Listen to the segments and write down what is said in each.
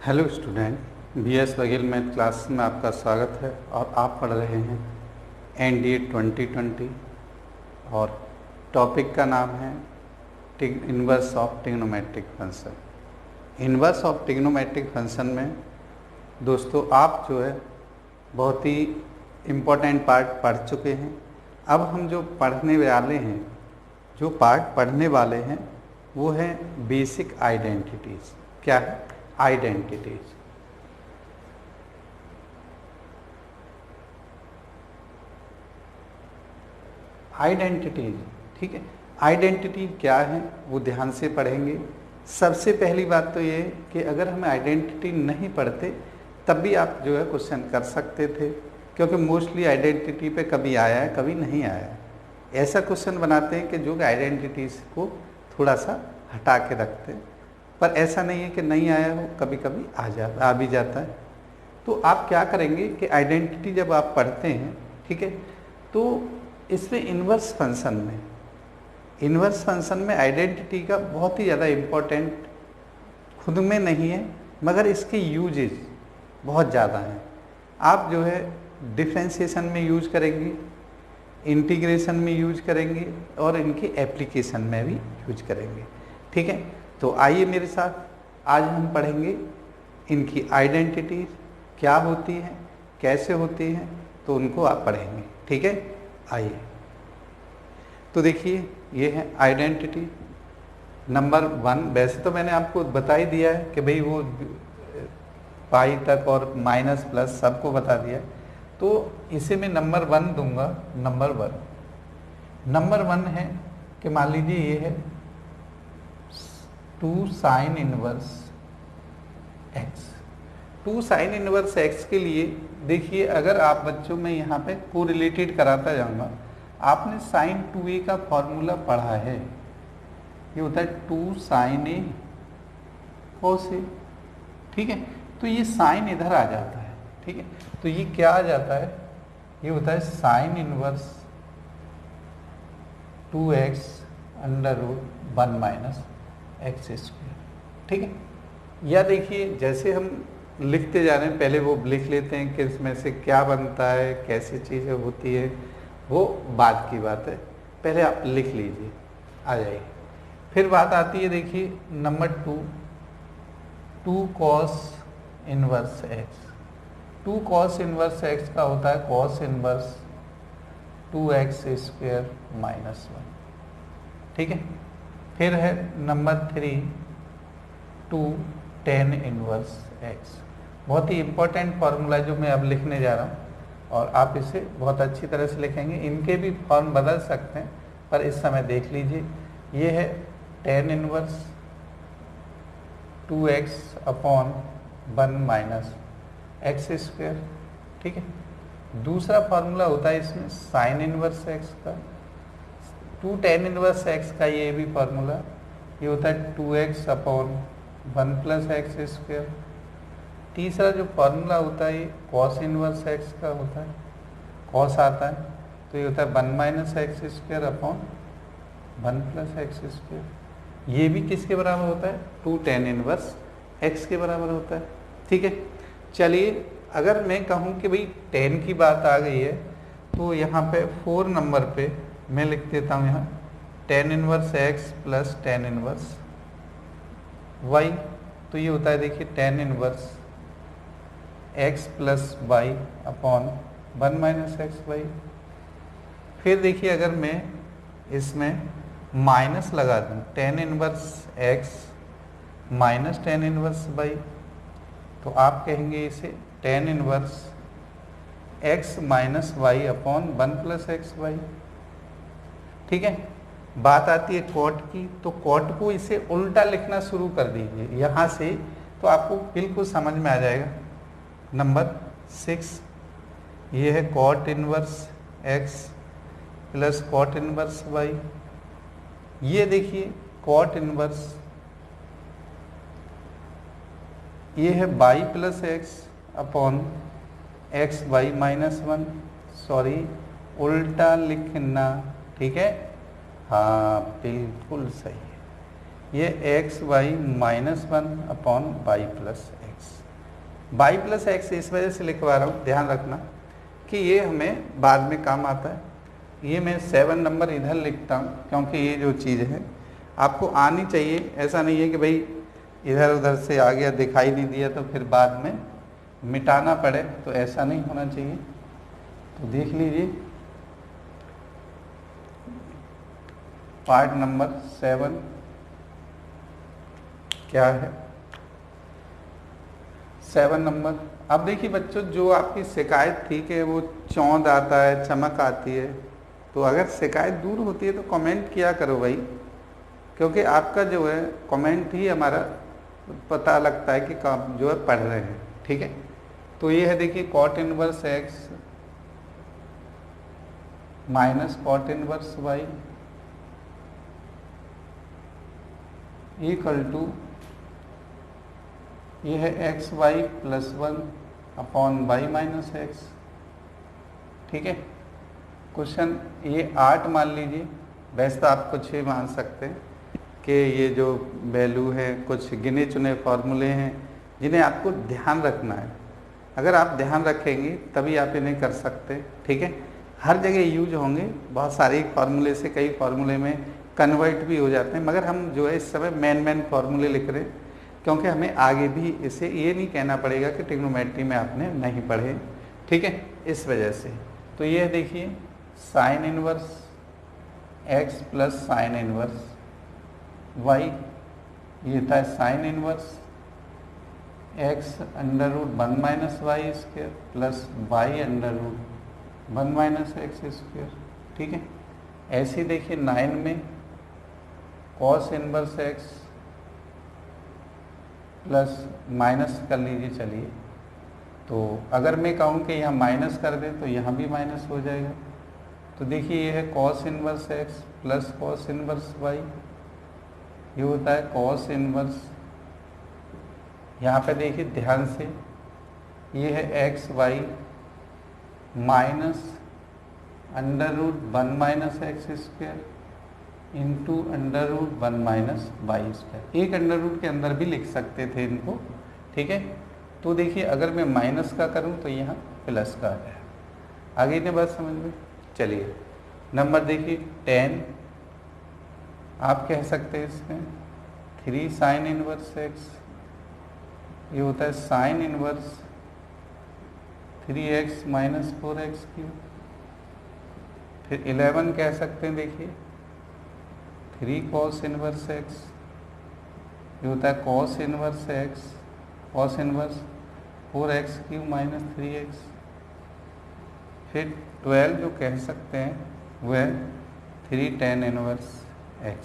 Hello student, BS Baghel math class में आपका स्वागत है और आप पढ़ रहे हैं NDA 2020 और टॉपिक का नाम है inverse of trigonometric function. Inverse of trigonometric function में दोस्तों आप जो है बहुत ही इम्पोर्टेंट पार्ट पढ़ चुके हैं। अब हम जो पढ़ने वाले हैं, जो पार्ट पढ़ने वाले हैं वो है बेसिक आइडेंटिटीज़। क्या है? आइडेंटिटीज। आइडेंटिटीज, ठीक है। आइडेंटिटी क्या है वो ध्यान से पढ़ेंगे। सबसे पहली बात तो ये कि अगर हमें आइडेंटिटी नहीं पढ़ते तब भी आप जो है क्वेश्चन कर सकते थे, क्योंकि मोस्टली आइडेंटिटी पे कभी आया है कभी नहीं आया है। ऐसा क्वेश्चन बनाते हैं कि जो आइडेंटिटीज को थोड़ा सा हटा के रखते हैं, पर ऐसा नहीं है कि नहीं आया हो, कभी कभी आ भी जाता है। तो आप क्या करेंगे कि आइडेंटिटी जब आप पढ़ते हैं, ठीक है, तो इसमें इन्वर्स फंक्शन में आइडेंटिटी का बहुत ही ज़्यादा इम्पोर्टेंट खुद में नहीं है, मगर इसके यूजेस बहुत ज़्यादा हैं। आप जो है डिफरेंशिएशन में यूज करेंगे, इंटीग्रेशन में यूज करेंगे और इनकी एप्लीकेशन में भी यूज करेंगे, ठीक है। तो आइए मेरे साथ, आज हम पढ़ेंगे इनकी आइडेंटिटीज क्या होती हैं, कैसे होती हैं, तो उनको आप पढ़ेंगे, ठीक है। आइए, तो देखिए ये है आइडेंटिटी नंबर 1। वैसे तो मैंने आपको बता ही दिया है कि भाई वो पाई तक और माइनस प्लस सबको बता दिया है, तो इसे मैं नंबर 1 दूंगा। नंबर 1 है कि मान लीजिए ये है 2 sign inverse x. 2 sign inverse x के लिए देखिए, अगर आप बच्चों में यहाँ पे कोरिलेटेड कराता जाऊँगा, आपने साइन 2a का फॉर्मूला पढ़ा है। ये होता है 2 साइन ए कोस ए, ठीक है। तो ये साइन इधर आ जाता है, ठीक है। तो ये क्या आ जाता है? ये होता है sine inverse 2x under root 1 minus X square, ठीक है। या देखिए, जैसे हम लिखते जा रहे हैं, पहले वो लिख लेते हैं कि इसमें से क्या बनता है, कैसी चीज़ें होती है, वो बाद की बात है। पहले आप लिख लीजिए, आ जाइए। फिर बात आती है, देखिए number 2 cos inverse x. 2 cos inverse x का होता है cos inverse 2x square minus 1, ठीक है। फिर है नंबर 3 2 tan इनवर्स एक्स। बहुत ही इंपॉर्टेंट फॉर्मूला जो मैं अब लिखने जा रहा हूँ, और आप इसे बहुत अच्छी तरह से लिखेंगे। इनके भी फॉर्म बदल सकते हैं, पर इस समय देख लीजिए। ये है tan inverse 2x upon 1 minus X square, ठीक है। दूसरा फॉर्मूला होता है इसमें साइन इनवर्स एक्स का, 2 tan इनवर्स एक्स का ये भी फॉर्मूला, ये होता है 2x upon 1 plus X square. तीसरा जो फॉर्मूला होता है ये कॉस इनवर्स एक्स का होता है, कॉस आता है, तो ये होता है 1 minus X square upon 1 plus X square. ये भी किसके बराबर होता है? 2 tan इनवर्स एक्स के बराबर होता है, ठीक है। चलिए, अगर मैं कहूँ कि भाई tan की बात आ गई है, तो यहाँ पे 4 नंबर पे मैं लिख देता हूँ यहाँ tan inverse X plus tan inverse Y. तो ये होता है, देखिए tan inverse X plus Y upon 1 minus X Y. फिर देखिए, अगर मैं इसमें माइनस लगा दूँ, tan inverse X minus tan inverse Y, तो आप कहेंगे इसे tan inverse x minus Y upon 1 plus X Y, ठीक है। बात आती है कॉट की, तो कॉट को इसे उल्टा लिखना शुरू कर दीजिए यहाँ से, तो आपको बिल्कुल समझ में आ जाएगा। नंबर 6 ये है cot inverse x plus cot inverse y। ये देखिए कॉट इनवर्स, ये है y plus x upon X Y minus 1, sorry उल्टा लिखना, ठीक है। हाँ बिल्कुल सही है। ये X Y minus 1 upon Y plus X, Y plus X इस वजह से लिखवा रहा हूँ, ध्यान रखना कि ये हमें बाद में काम आता है। ये मैं 7 नंबर इधर लिखता हूँ क्योंकि ये जो चीज़ है आपको आनी चाहिए। ऐसा नहीं है कि भाई इधर उधर से आ गया, दिखाई नहीं दिया तो फिर बाद में मिटाना पड़े, तो ऐसा नहीं होना चाहिए। तो देख लीजिए पार्ट नंबर 7 क्या है। 7 नंबर, अब देखिए बच्चों, जो आपकी शिकायत थी कि वो चौंध आता है, चमक आती है, तो अगर शिकायत दूर होती है तो कमेंट किया करो भाई, क्योंकि आपका जो है कमेंट ही हमारा पता लगता है कि काम जो है पढ़ रहे हैं। ठीक है, तो ये है देखिए cot inverse X minus cot inverse Y equal to, ये है X Y plus 1 upon Y minus X. ठीक है, क्वेश्चन ये 8 मान लीजिए, वैसे तो आप कुछ भी मान सकते हैं कि ये जो वैल्यू है कुछ गिने चुने फॉर्मूले हैं जिन्हें आपको ध्यान रखना है। अगर आप ध्यान रखेंगे तभी आप इन्हें कर सकते हैं। ठीक है, हर जगह यूज होंगे, बहुत सारे फार्मूले से कई फार्मूले में कन्वर्ट भी हो जाते हैं, मगर हम जो है इस समय मेन फार्मूले लिख रहे हैं क्योंकि हमें आगे भी इसे ये नहीं कहना पड़ेगा कि ट्रिग्नोमेट्री में आपने नहीं पढ़े। ठीक है, इस वजह से तो ये देखिए sine inverse X plus sine inverse Y, ये था sine inverse X under root 1 minus Y square plus Y under root 1 minus X square. ठीक है, ऐसे ही देखिए 9 में cos inverse X plus minus कर लीजिए। चलिए, तो अगर मैं कहूँ कि यहाँ माइनस कर दें तो यहाँ भी माइनस हो जाएगा। तो देखिए ये है cos inverse X plus cos inverse Y, ये होता है कॉस इनवर्स, यहाँ पे देखिए ध्यान से, ये है X Y minus under root 1 minus X square into under root 1 minus Y square. एक अंडर रूट के अंदर भी लिख सकते थे इनको। ठीक है, तो देखिए अगर मैं माइनस का करूं तो यहाँ प्लस का है। आगे ने बात समझ में। चलिए नंबर देखिए 10, आप कह सकते हैं इसमें 3 साइन इनवर्स एक्स, ये होता है sine inverse 3x minus 4x cube. फिर 11 कह सकते हैं, देखिए 3 कॉस इनवर्स एक्स, ये होता है cos inverse x cos inverse 4x cube minus 3x। फिर 12 जो कह सकते हैं वह 3 tan इनवर्स x,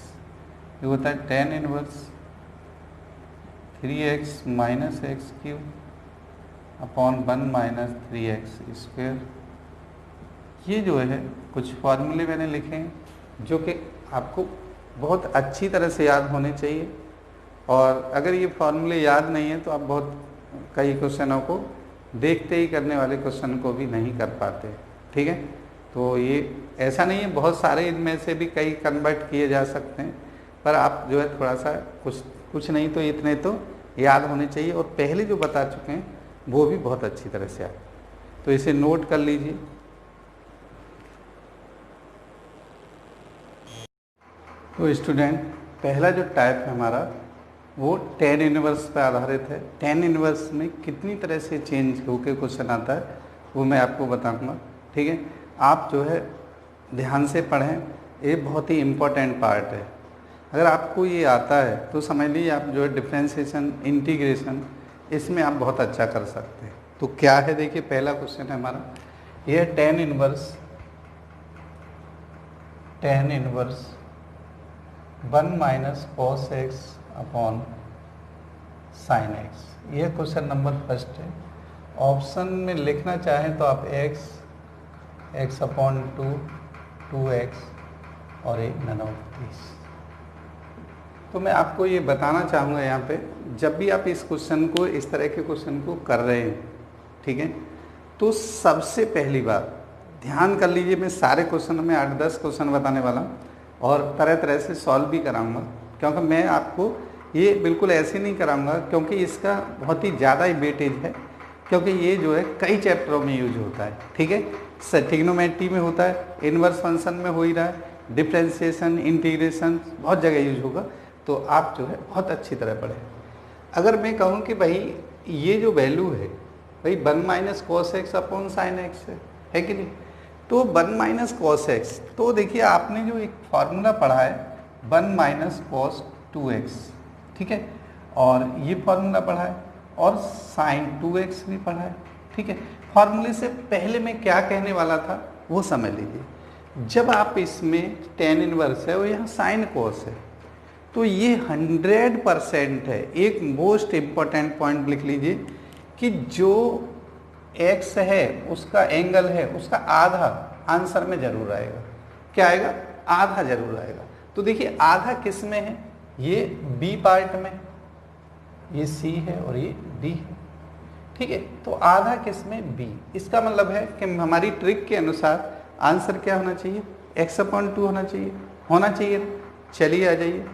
ये होता है tan inverse 3x minus x cube upon 1 minus 3x square. ये जो है कुछ फार्मूले मैंने लिखे हैं जो कि आपको बहुत अच्छी तरह से याद होने चाहिए, और अगर ये फार्मूले याद नहीं है तो आप बहुत कई क्वेश्चनों को देखते ही करने वाले क्वेश्चन को भी नहीं कर पाते। ठीक है, तो ये ऐसा नहीं है, बहुत सारे इनमें से भी कई कन्वर्ट किए जा सकते हैं, पर आप जो है थोड़ा सा कुछ नहीं तो इतने तो याद होने चाहिए, और पहले जो बता चुके हैं वो भी बहुत अच्छी तरह से याद, तो इसे नोट कर लीजिए। तो स्टूडेंट, पहला जो टाइप है हमारा वो tan इनवर्स पर आधारित है। tan इनवर्स में कितनी तरह से चेंज होकर क्वेश्चन आता है वो मैं आपको बताऊंगा। ठीक है, आप जो है ध्यान से पढ़ें, ये बहुत ही इम्पोर्टेंट पार्ट है। अगर आपको ये आता है तो समझ लीजिए आप जो है डिफ्रेंशिएशन, इंटीग्रेशन, इसमें आप बहुत अच्छा कर सकते हैं। तो क्या है, देखिए पहला क्वेश्चन है हमारा, ये है tan inverse 1 minus cos X upon sine x. ये क्वेश्चन नंबर फर्स्ट है। ऑप्शन में लिखना चाहें तो आप एक्स अपॉन 2x और एक नन ऑफ दिस। तो मैं आपको ये बताना चाहूँगा यहाँ पे, जब भी आप इस क्वेश्चन को, इस तरह के क्वेश्चन को कर रहे हैं, ठीक है, तो सबसे पहली बात ध्यान कर लीजिए, मैं सारे क्वेश्चन में 8-10 क्वेश्चन बताने वाला हूँ और तरह तरह से सॉल्व भी कराऊंगा, क्योंकि मैं आपको ये बिल्कुल ऐसे नहीं कराऊंगा, क्योंकि इसका बहुत ही ज़्यादा ही वेटेज है क्योंकि ये जो है कई चैप्टरों में यूज होता है, ठीक है। ट्रिग्नोमेट्री में होता है, इनवर्स फंक्शन में हो ही रहा है, डिफरेंशिएशन, इंटीग्रेशन बहुत जगह यूज होगा, तो आप जो है बहुत अच्छी तरह पढ़ें। अगर मैं कहूँ कि भाई ये जो वैल्यू है भाई 1 minus cos X upon sine x है कि नहीं, तो 1 माइनस कॉस एक्स, तो देखिए आपने जो एक फार्मूला पढ़ा है 1 माइनस कॉस 2x, ठीक है, और ये फार्मूला पढ़ा है और साइन 2x भी पढ़ा है, ठीक है। फार्मूले से पहले मैं क्या कहने वाला था वो समझ लीजिए। जब आप इसमें टेन इनवर्स है और यहाँ साइन कॉस है, तो ये 100% है। एक मोस्ट इम्पॉर्टेंट पॉइंट लिख लीजिए कि जो x है उसका एंगल है उसका आधा आंसर में जरूर आएगा। क्या आएगा? आधा जरूर आएगा। तो देखिए आधा किस में है, ये b पार्ट में, ये c है और ये d है, ठीक है। तो आधा किस में? b। इसका मतलब है कि हमारी ट्रिक के अनुसार आंसर क्या होना चाहिए? x/2 होना चाहिए। चलिए आ जाइए।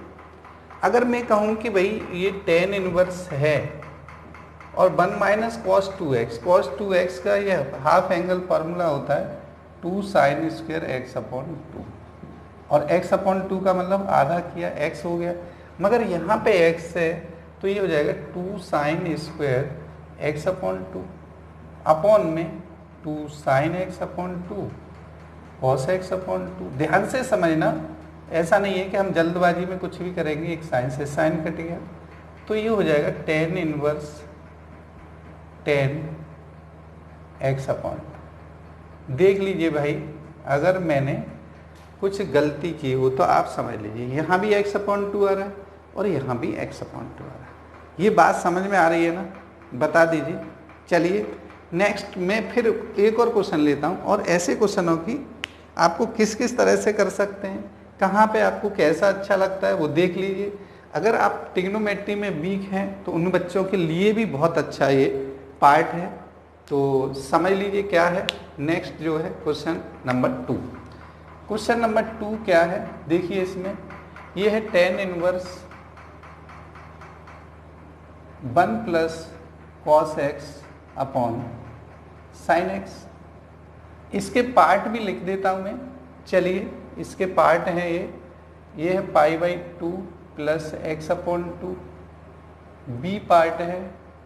अगर मैं कहूँ कि भाई ये टेन इनवर्स है और 1 माइनस कॉस 2x का ये हाफ एंगल फार्मूला होता है 2 साइन स्क्वायर x/2, और x/2 का मतलब आधा किया x हो गया, मगर यहाँ पे x है तो ये हो जाएगा 2 साइन स्क्वायर x/2 अपॉन में 2 साइन x/2 कॉस x/2। ध्यान से समझना, ऐसा नहीं है कि हम जल्दबाजी में कुछ भी करेंगे, एक साइन से साइन कट गया, तो ये हो जाएगा टेन इनवर्स 10 x/2। देख लीजिए भाई, अगर मैंने कुछ गलती की हो तो आप समझ लीजिए, यहाँ भी x/2 आ रहा है और यहाँ भी x/2 आ रहा है। ये बात समझ में आ रही है ना? बता दीजिए। चलिए नेक्स्ट मैं फिर एक और क्वेश्चन लेता हूँ, और ऐसे क्वेश्चनों की आपको किस किस तरह से कर सकते हैं, कहाँ पे आपको कैसा अच्छा लगता है वो देख लीजिए। अगर आप ट्रिग्नोमेट्री में वीक हैं तो उन बच्चों के लिए भी बहुत अच्छा ये पार्ट है, तो समझ लीजिए क्या है। नेक्स्ट जो है क्वेश्चन नंबर 2। क्वेश्चन नंबर 2 क्या है, देखिए इसमें ये है tan inverse 1 plus cos X upon sine x. इसके पार्ट भी लिख देता हूँ मैं। चलिए इसके पार्ट हैं ये है π/2 प्लस x/2, बी पार्ट है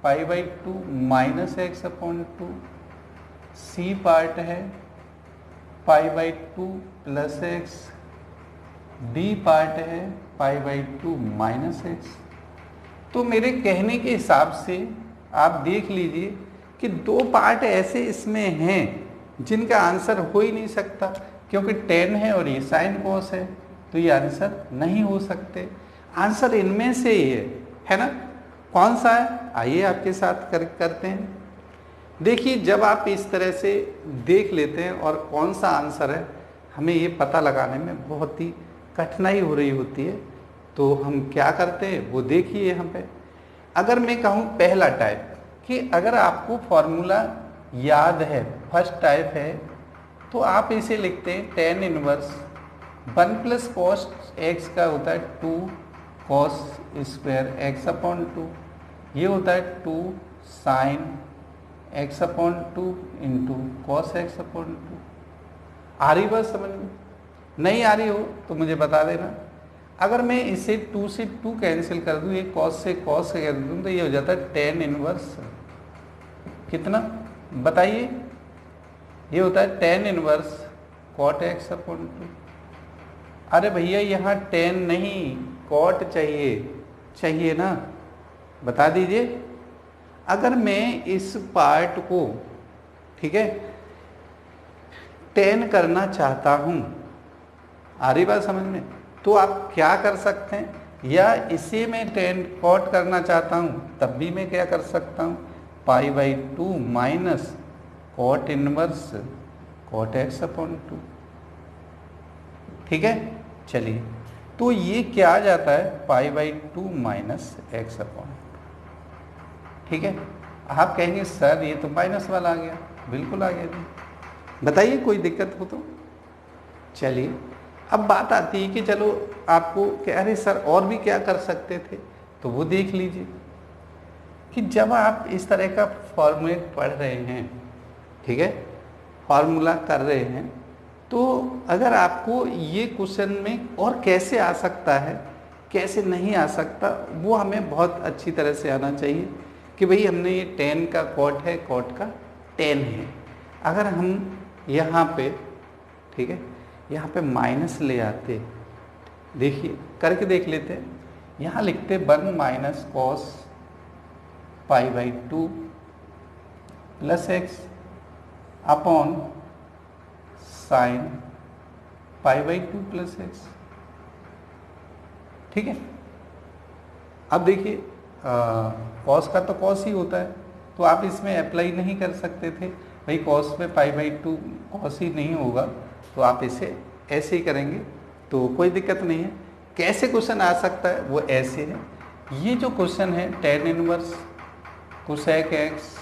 π/2 माइनस x/2, सी पार्ट है π/2 प्लस x, डी पार्ट है π/2 माइनस x। तो मेरे कहने के हिसाब से आप देख लीजिए कि दो पार्ट ऐसे इसमें हैं जिनका आंसर हो ही नहीं सकता, क्योंकि टेन है और ये साइन कॉस है, तो ये आंसर नहीं हो सकते। आंसर इनमें से ही है ना? कौन सा है? आइए आपके साथ करते हैं। देखिए जब आप इस तरह से देख लेते हैं और कौन सा आंसर है, हमें ये पता लगाने में बहुत ही कठिनाई हो रही होती है, तो हम क्या करते हैं वो देखिए यहाँ पे। अगर मैं कहूँ पहला टाइप कि अगर आपको फॉर्मूला याद है, फर्स्ट टाइप है, तो आप इसे लिखते हैं ten inverse 1 plus cos x का होता है 2 कॉस स्क्वायर x/2, ये होता है 2 sign x/2 into cos x/2। आ रही बात समझ में? नहीं आ रही हो तो मुझे बता देना। अगर मैं इसे 2 से 2 कैंसिल कर दूँ, ये कॉस से कॉस कर दूँ, तो ये हो जाता है टेन इनवर्स कितना बताइए? ये होता है टेन इनवर्स कॉट x/2। अरे भैया यहाँ टेन नहीं कॉट चाहिए ना, बता दीजिए। अगर मैं इस पार्ट को, ठीक है, टेन करना चाहता हूँ, आ रही बात समझ में, तो आप क्या कर सकते हैं, या इसे मैं टेन कॉट करना चाहता हूँ तब भी मैं क्या कर सकता हूँ, π/2 minus cot inverse cot x/2। ठीक है, चलिए तो ये क्या आ जाता है π/2 माइनस x/2। ठीक है, आप कहेंगे सर ये तो माइनस वाला आ गया। बिल्कुल आ गया जी, बताइए कोई दिक्कत हो तो। चलिए अब बात आती है कि चलो आपको कह रहे सर और भी क्या कर सकते थे, तो वो देख लीजिए। कि जब आप इस तरह का फॉर्मूलेट पढ़ रहे हैं, ठीक है, फॉर्मूला कर रहे हैं, तो अगर आपको ये क्वेश्चन में और कैसे आ सकता है, कैसे नहीं आ सकता, वो हमें बहुत अच्छी तरह से आना चाहिए कि भाई हमने ये टेन का कॉट है, कॉट का टेन है। अगर हम यहाँ पे, ठीक है, यहाँ पे माइनस ले आते, देखिए करके देख लेते हैं, यहाँ लिखते 1 minus cos pi by 2 plus x upon sine pi by 2 plus x, ठीक है। अब देखिए कॉस का तो कॉस ही होता है, तो आप इसमें अप्लाई नहीं कर सकते थे भाई, कॉस में पाई बाई 2 कॉस ही नहीं होगा, तो आप इसे ऐसे ही करेंगे तो कोई दिक्कत नहीं है। कैसे क्वेश्चन आ सकता है वो ऐसे है, ये जो क्वेश्चन है tan inverse cosec X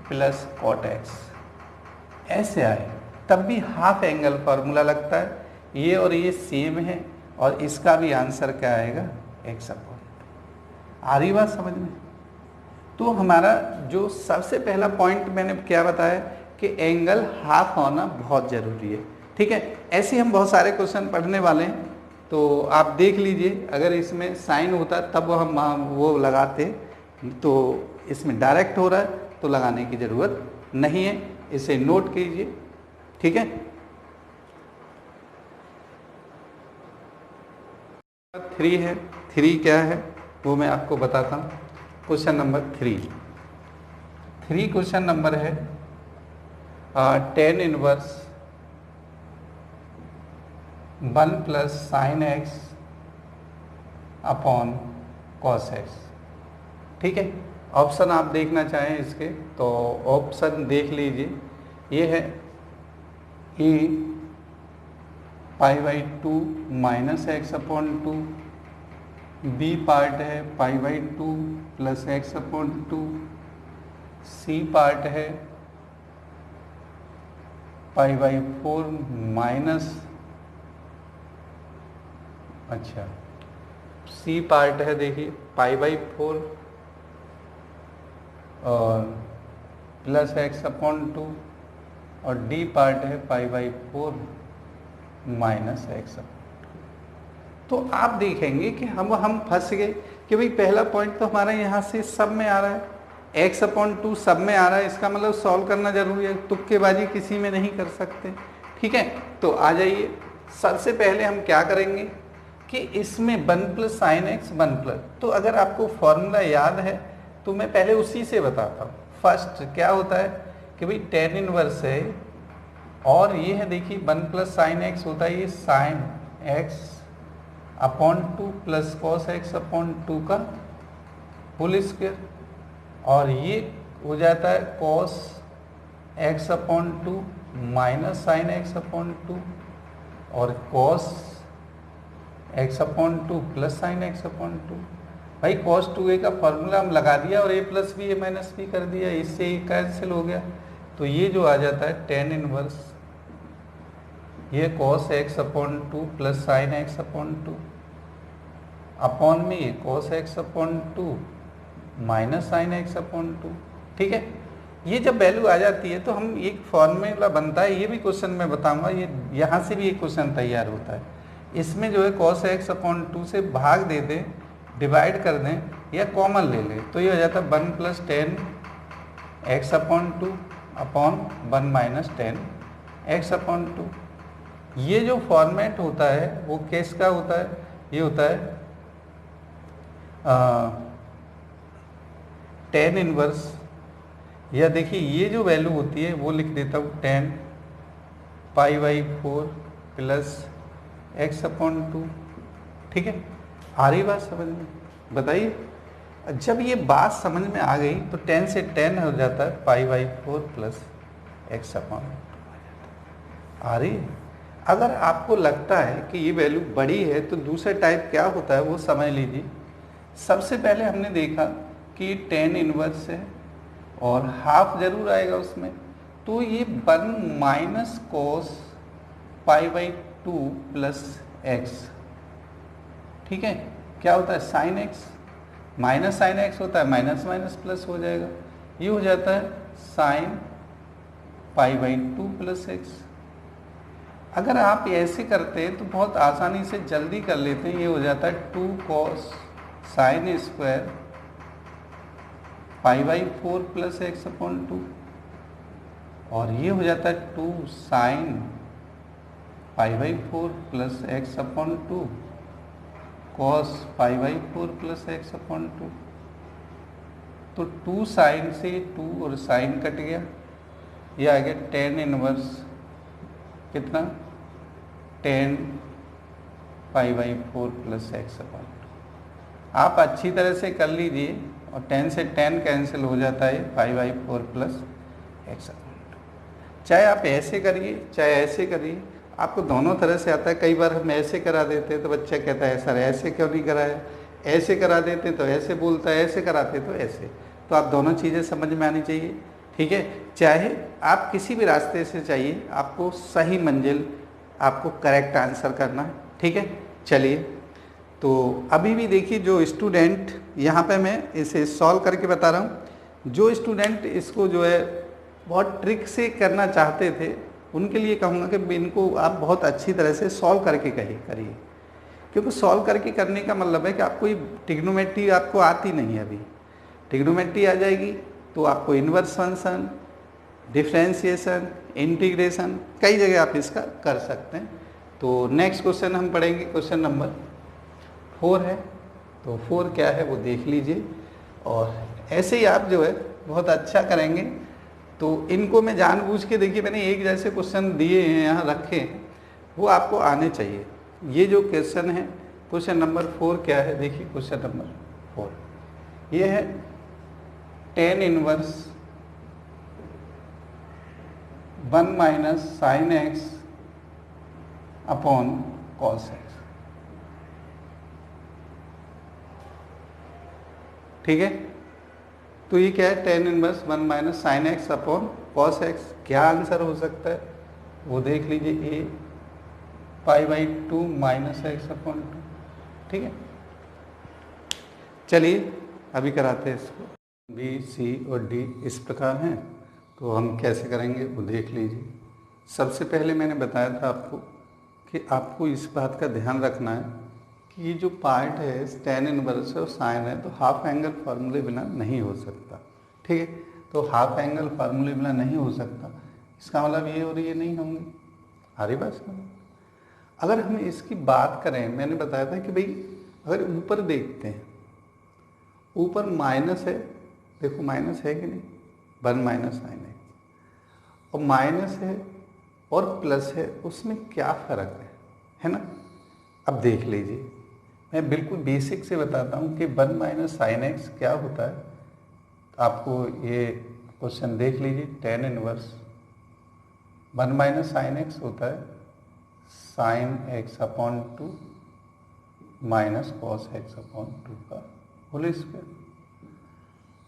plus cot X ऐसे आए, तब भी हाफ एंगल फार्मूला लगता है, ये और ये सेम है, और इसका भी आंसर क्या आएगा, एक्स अपॉन। आ रही बात समझ में? तो हमारा जो सबसे पहला पॉइंट मैंने क्या बताया कि एंगल हाफ होना बहुत ज़रूरी है, ठीक है। ऐसे हम बहुत सारे क्वेश्चन पढ़ने वाले हैं, तो आप देख लीजिए, अगर इसमें साइन होता तब हम वो लगाते, तो इसमें डायरेक्ट हो रहा है तो लगाने की ज़रूरत नहीं है, इसे नोट कीजिए, ठीक है। 3 है, 3 क्या है वो मैं आपको बताता हूँ। क्वेश्चन नंबर 3 क्वेश्चन नंबर है tan inverse 1 plus sine x upon cos X, ठीक है। ऑप्शन आप देखना चाहें इसके तो ऑप्शन देख लीजिए, ये है A pi by 2 minus x upon 2, B part है pi by 2 plus x upon 2, C part है पाई बाई 4 माइनस, अच्छा सी पार्ट है देखिए पाई बाई 4 और प्लस एक्स अपॉन 2, और डी पार्ट है pi by 4 minus x upon 2। तो आप देखेंगे कि हम फंस गए कि भाई पहला पॉइंट तो हमारा यहाँ से सब में आ रहा है, एक्स अपॉन 2 सब में आ रहा है, इसका मतलब सॉल्व करना जरूरी है, तुक्केबाजी किसी में नहीं कर सकते, ठीक है। तो आ जाइए, सबसे पहले हम क्या करेंगे कि इसमें 1 प्लस साइन एक्स 1 प्लस, तो अगर आपको फॉर्मूला याद है तो मैं पहले उसी से बताता हूँ। फर्स्ट क्या होता है कि भाई टेन इनवर्स है, और ये है देखिए 1 प्लस साइन एक्स होता है, ये sine x upon 2 plus cos X upon 2 का होल स्क्वायर, और ये हो जाता है cos X upon 2 minus sine x upon 2, और cos X upon 2 plus sine x upon 2। भाई कॉस 2a का फॉर्मूला हम लगा दिया और a plus B A minus B कर दिया, इससे ये कैंसिल हो गया, तो ये जो आ जाता है टेन इनवर्स ये cos X upon 2 plus sine x upon 2 upon में ये cos X upon 2 minus sine x upon 2, ठीक है। ये जब वैल्यू आ जाती है तो हम एक फॉर्मूला बनता है, ये भी क्वेश्चन में बताऊंगा, ये यहाँ से भी एक क्वेश्चन तैयार होता है। इसमें जो है कॉस एक्स अपॉन 2 से भाग दे दें, डिवाइड कर दें, या कॉमन ले लें, तो ये हो जाता है 1 plus 10 x upon 2 upon 1 minus 10 x upon 2। ये जो फॉर्मेट होता है वो किसका होता है, ये होता है टेन इनवर्स, या देखिए ये जो वैल्यू होती है वो लिख देता हूँ 10 पाई बाई 4 प्लस एक्स अपॉन 2, ठीक है। आ रही बात समझ में? बताइए, जब ये बात समझ में आ गई तो 10 से 10 हो जाता है pi by 4 plus x upon 2 आ जाता है। आ रही है? अगर आपको लगता है कि ये वैल्यू बड़ी है तो दूसरा टाइप क्या होता है वो समझ लीजिए। सबसे पहले हमने देखा कि 10 इनवर्स है और हाफ जरूर आएगा उसमें, तो ये 1 minus cos pi by 2 plus x, ठीक है, क्या होता है sine x, minus sine x होता है, माइनस माइनस प्लस हो जाएगा, ये हो जाता है साइन π/2 प्लस एक्स। अगर आप ऐसे करते हैं तो बहुत आसानी से जल्दी कर लेते हैं, ये हो जाता है 2 cos sine square π/4 plus x upon 2, और ये हो जाता है 2 sine π/4 plus x upon 2 cos π/4 plus x upon 2। तो 2 साइन से 2 और साइन कट गया, ये आ गया tan इनवर्स कितना, tan π/4 प्लस एक्स अपॉन 2। आप अच्छी तरह से कर लीजिए, और tan से tan कैंसिल हो जाता है π/4 प्लस एक्स अपॉन 2। चाहे आप ऐसे करिए चाहे ऐसे करिए, आपको दोनों तरह से आता है। कई बार हम ऐसे करा देते हैं तो बच्चा कहता है सर ऐसे क्यों नहीं कराया, ऐसे करा देते तो ऐसे बोलता है, ऐसे कराते तो ऐसे। तो आप दोनों चीज़ें समझ में आनी चाहिए, ठीक है। चाहे आप किसी भी रास्ते से चाहिए, आपको सही मंजिल, आपको करेक्ट आंसर करना है, ठीक है। चलिए, तो अभी भी देखिए जो स्टूडेंट, यहाँ पे मैं इसे सॉल्व करके बता रहा हूँ, जो स्टूडेंट इसको जो है बहुत ट्रिक से करना चाहते थे, उनके लिए कहूँगा कि इनको आप बहुत अच्छी तरह से सॉल्व करके करिए, क्योंकि सॉल्व करके करने का मतलब है कि आपको ये ट्रिग्नोमेट्री आपको आती नहीं है। अभी ट्रिग्नोमेट्री आ जाएगी तो आपको इन्वर्स फंक्शन, डिफ्रेंशिएशन, इंटीग्रेशन, कई जगह आप इसका कर सकते हैं। तो नेक्स्ट क्वेश्चन हम पढ़ेंगे, क्वेश्चन नंबर 4 है। तो 4 क्या है वो देख लीजिए, और ऐसे ही आप जो है बहुत अच्छा करेंगे। तो इनको मैं जानबूझ के, देखिए मैंने एक जैसे क्वेश्चन दिए हैं यहाँ रखे हैं, वो आपको आने चाहिए। ये जो क्वेश्चन है, क्वेश्चन नंबर 4 क्या है, देखिए क्वेश्चन नंबर 4 ये है tan inverse 1 minus sine x upon cos X, ठीक है। तो ये क्या है, tan inverse 1 minus sine x upon cos x. क्या आंसर हो सकता है वो देख लीजिए, a π/2 माइनस एक्स अपॉन 2, ठीक है। चलिए अभी कराते हैं इसको। बी, सी और डी इस प्रकार हैं, तो हम कैसे करेंगे वो देख लीजिए। सबसे पहले मैंने बताया था आपको कि आपको इस बात का ध्यान रखना है कि ये जो पार्ट है tan इनवर्स और साइन है, तो हाफ एंगल फार्मूले बिना नहीं हो सकता, ठीक है। तो हाफ एंगल फार्मूले बिना नहीं हो सकता, इसका मतलब ये और ये नहीं होंगे। आ रही बात समझ? अगर हम इसकी बात करें, मैंने बताया था कि भाई अगर ऊपर देखते हैं, ऊपर माइनस है, देखो माइनस है कि नहीं, 1 माइनस साइन है, और माइनस है और प्लस है, उसमें क्या फ़र्क है ना। अब देख लीजिए, मैं बिल्कुल बेसिक से बताता हूँ कि 1 माइनस साइन एक्स क्या होता है। आपको ये क्वेश्चन देख लीजिए, tan inverse 1 minus sine x होता है sine x upon 2 minus cos X upon 2 का होल स्क्वायर,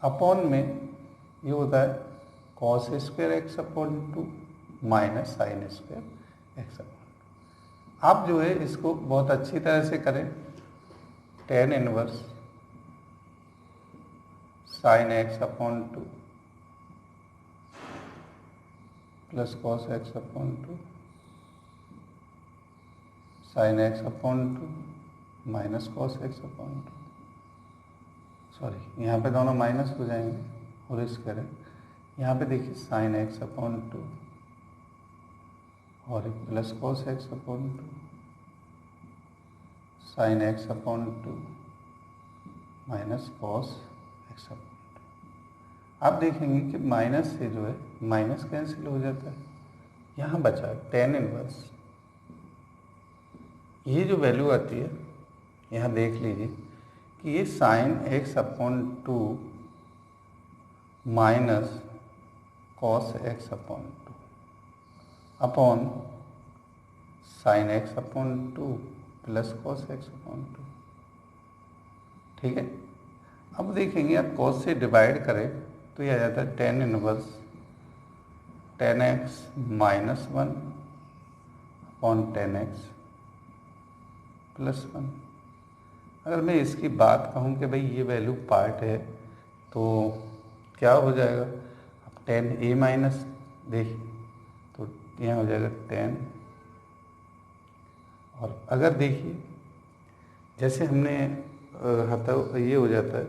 अपॉन में ये होता है cos square x upon 2 minus sign square x upon 2। आप जो है इसको बहुत अच्छी तरह से करें, tan inverse sine x upon 2 plus cos X upon 2 sine x upon 2 minus cos X upon 2, sorry यहाँ पे दोनों माइनस हो जाएंगे, और स्क्वायर है। यहाँ पे देखिए साइन एक्स अपॉन 2 और एक plus cos X upon 2 sine x upon 2 minus cos X upon 2। आप देखेंगे कि माइनस से जो है माइनस कैंसिल हो जाता है, यहाँ बचा tan इनवर्स। ये जो वैल्यू आती है, यहाँ देख लीजिए कि ये sine x upon 2 minus cos X upon 2 upon sine x upon 2 plus cos X upon 2, ठीक है। अब देखेंगे आप कॉस से डिवाइड करें तो यह आ जाता है tan inverse tan x minus 1 upon tan x plus 1। अगर मैं इसकी बात कहूँ कि भाई ये वैल्यू पार्ट है तो क्या हो जाएगा, अब 10a माइनस देखिए तो यहाँ हो जाएगा 10, और अगर देखिए जैसे हमने हता ये हो जाता है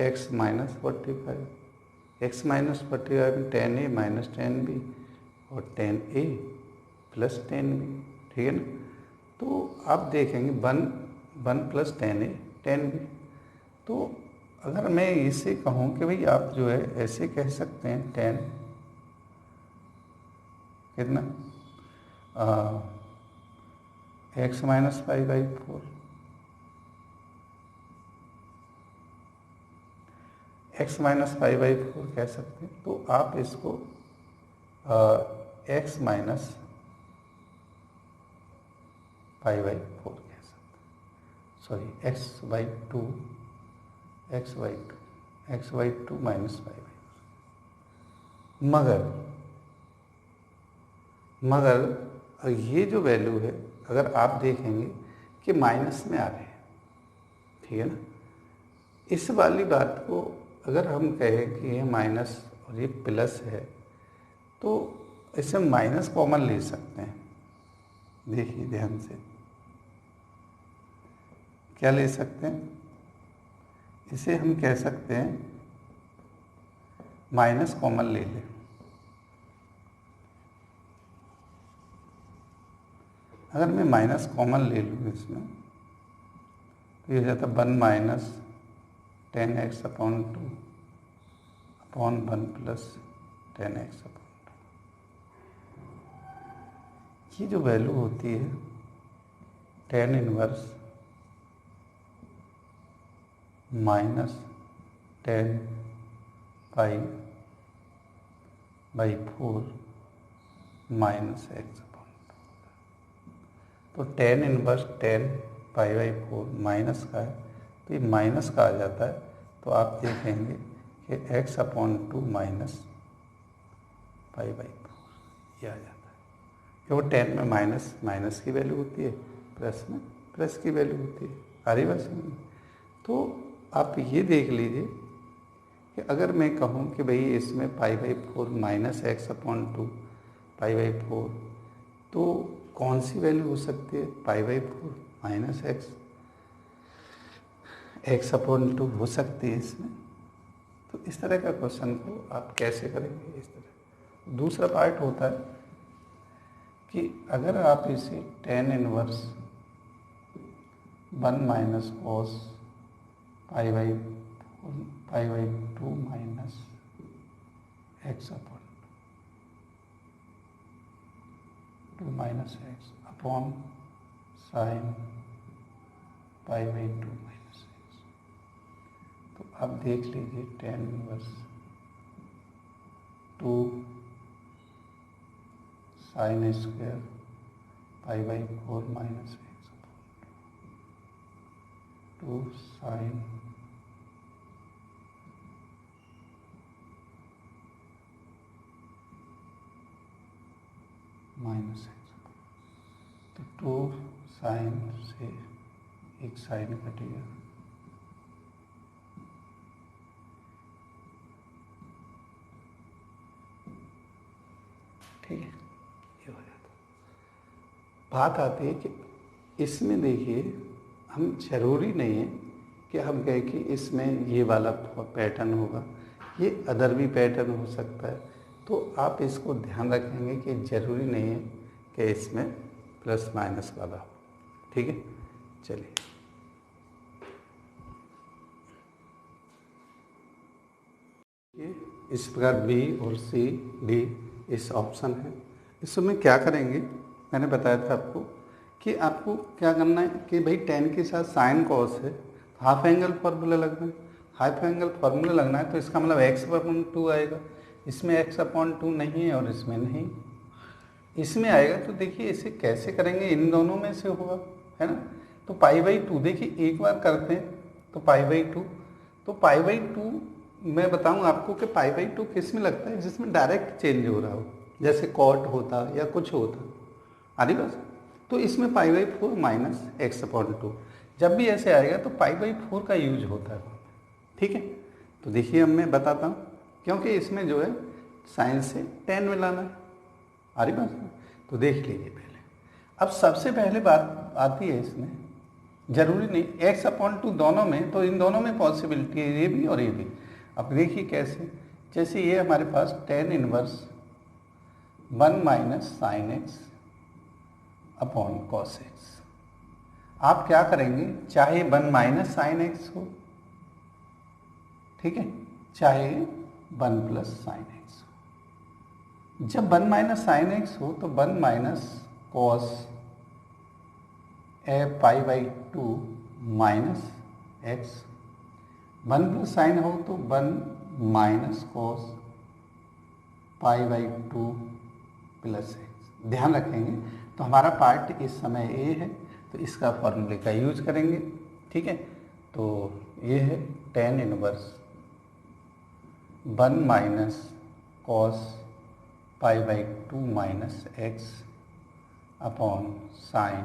x माइनस 45, x माइनस 45 में 10a माइनस 10b और 10a प्लस 10b, ठीक है ना। तो आप देखेंगे 1 प्लस 10a 10b। तो अगर मैं इसे कहूँ कि भाई आप जो है ऐसे कह सकते हैं 10 कितना x माइनस 5/4, x माइनस 5/4 कह सकते हैं। तो आप इसको x माइनस 5/4 कह सकते हैं, सॉरी x/2 x/2 माइनस 5/4। मगर ये जो वैल्यू है अगर आप देखेंगे कि माइनस में आ रहे हैं, ठीक है ना। इस वाली बात को अगर हम कहें कि ये माइनस और ये प्लस है तो इसे माइनस कॉमन ले सकते हैं। देखिए ध्यान से क्या ले सकते हैं, इसे हम कह सकते हैं माइनस कॉमन ले लें। अगर मैं माइनस कॉमन ले लूँ इसमें तो ये हो जाता है 1 minus 10x/2 upon 1 plus 10x/2। ये जो वैल्यू होती है 10 इनवर्स माइनस 10π/4 माइनस x/2। तो 10 इनवर्स 10π/4 माइनस का है तो ये माइनस का आ जाता है। तो आप देखेंगे कि x/2 माइनस π/4 ये आ जाता है, कि वो 10 में माइनस माइनस की वैल्यु होती है, प्लस में प्लस की वैल्यू होती है। आ रही बात समझ में। तो आप ये देख लीजिए कि अगर मैं कहूँ कि भाई इसमें π/4 माइनस x/2 π/4 तो कौन सी वैल्यू हो सकती है, π/4 माइनस x/2 हो सकती है इसमें। तो इस तरह का क्वेश्चन को आप कैसे करेंगे, इस तरह। दूसरा पार्ट होता है कि अगर आप इसे 10 inverse 1 minus cos π/2 minus x/2 minus x upon sine π/2 minus x। तो आप देख लीजिए 10 inverse 2 sine square π/4 minus x upon 2 sine minus x. तो 2 साइन से एक साइन कटेगा, ठीक है, ये हो जाता। बात आती है कि इसमें देखिए हम जरूरी नहीं है कि हम कहें कि इसमें ये वाला पैटर्न होगा, ये अदर भी पैटर्न हो सकता है। तो आप इसको ध्यान रखेंगे कि ज़रूरी नहीं है कि इसमें प्लस माइनस वाला हो, ठीक है। चलिए ये इस प्रकार बी और सी डी इस ऑप्शन है। इसमें क्या करेंगे, मैंने बताया था आपको कि आपको क्या करना है कि भाई 10 के साथ साइन कॉस है, हाफ एंगल फार्मूला लगना है। हाफ एंगल फार्मूला लगना है तो इसका मतलब x/2 आएगा। इसमें x/2 नहीं है और इसमें नहीं, इसमें आएगा। तो देखिए इसे कैसे करेंगे, इन दोनों में से होगा, है ना। तो π/2 देखिए एक बार करते हैं तो π/2, तो π/2 मैं बताऊं आपको कि π/2 किस में लगता है, जिसमें डायरेक्ट चेंज हो रहा हो, जैसे कॉट होता या कुछ होता। आदि बस। तो तो इसमें पाई बाई 4 माइनस एक्स अपॉन 2, जब भी ऐसे आएगा तो पाई बाई 4 का यूज होता है, ठीक है। तो देखिए अब मैं बताता हूँ, क्योंकि इसमें जो है साइन से टेन मिलाना है, आ रही बात है। तो देख लीजिए पहले, अब सबसे पहले बात आती है इसमें, जरूरी नहीं एक्स अपॉन 2 दोनों में, तो इन दोनों में पॉसिबिलिटी है, ये भी और ये भी। अब देखिए कैसे, जैसे ये हमारे पास ten inverse 1 minus sine x upon cos x, आप क्या करेंगे, चाहे 1 माइनस साइन एक्स हो, ठीक है, चाहे 1 प्लस साइन एक्स हो। जब 1 माइनस साइन एक्स हो तो 1 minus cos A pi by 2 minus x, 1 plus sign हो तो 1 minus cos pi by 2 plus x. ध्यान रखेंगे, तो हमारा पार्ट इस समय ए है, तो इसका फॉर्मूले का यूज करेंगे, ठीक है। तो ये है tan inverse 1 minus cos pi by 2 minus x upon sine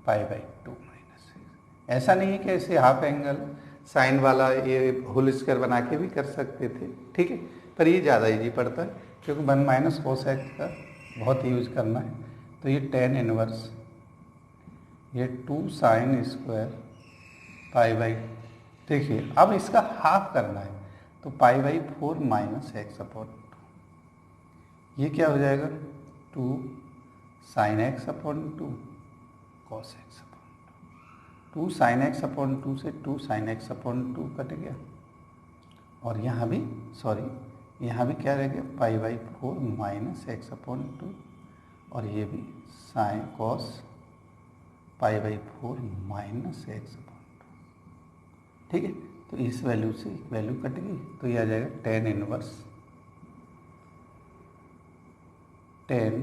pi by 2 minus x. ऐसा नहीं है कि ऐसे हाफ एंगल साइन वाला ये होल स्क्वायर बना के भी कर सकते थे, ठीक है, पर ये ज़्यादा इजी पड़ता है, क्योंकि 1 माइनस कॉस एक्स का बहुत यूज करना है। तो ये टेन इनवर्स, ये 2 साइन स्क्वायर पाई बाई, देखिए अब इसका हाफ करना है, तो पाई बाई 4 माइनस एक्स अपॉन 2, ये क्या हो जाएगा 2 sine x upon 2 cos X upon 2, 2 sine x upon 2 से 2 साइन एक्स अपॉन 2 कट गया, और यहाँ भी यहाँ भी क्या रह गया, पाई बाई 4 माइनस एक्स अपॉन 2, और ये भी sine cos pi by 4 minus x upon 2, ठीक है। तो इस वैल्यू से एक वैल्यू कट गई, तो ये आ जाएगा tan inverse 10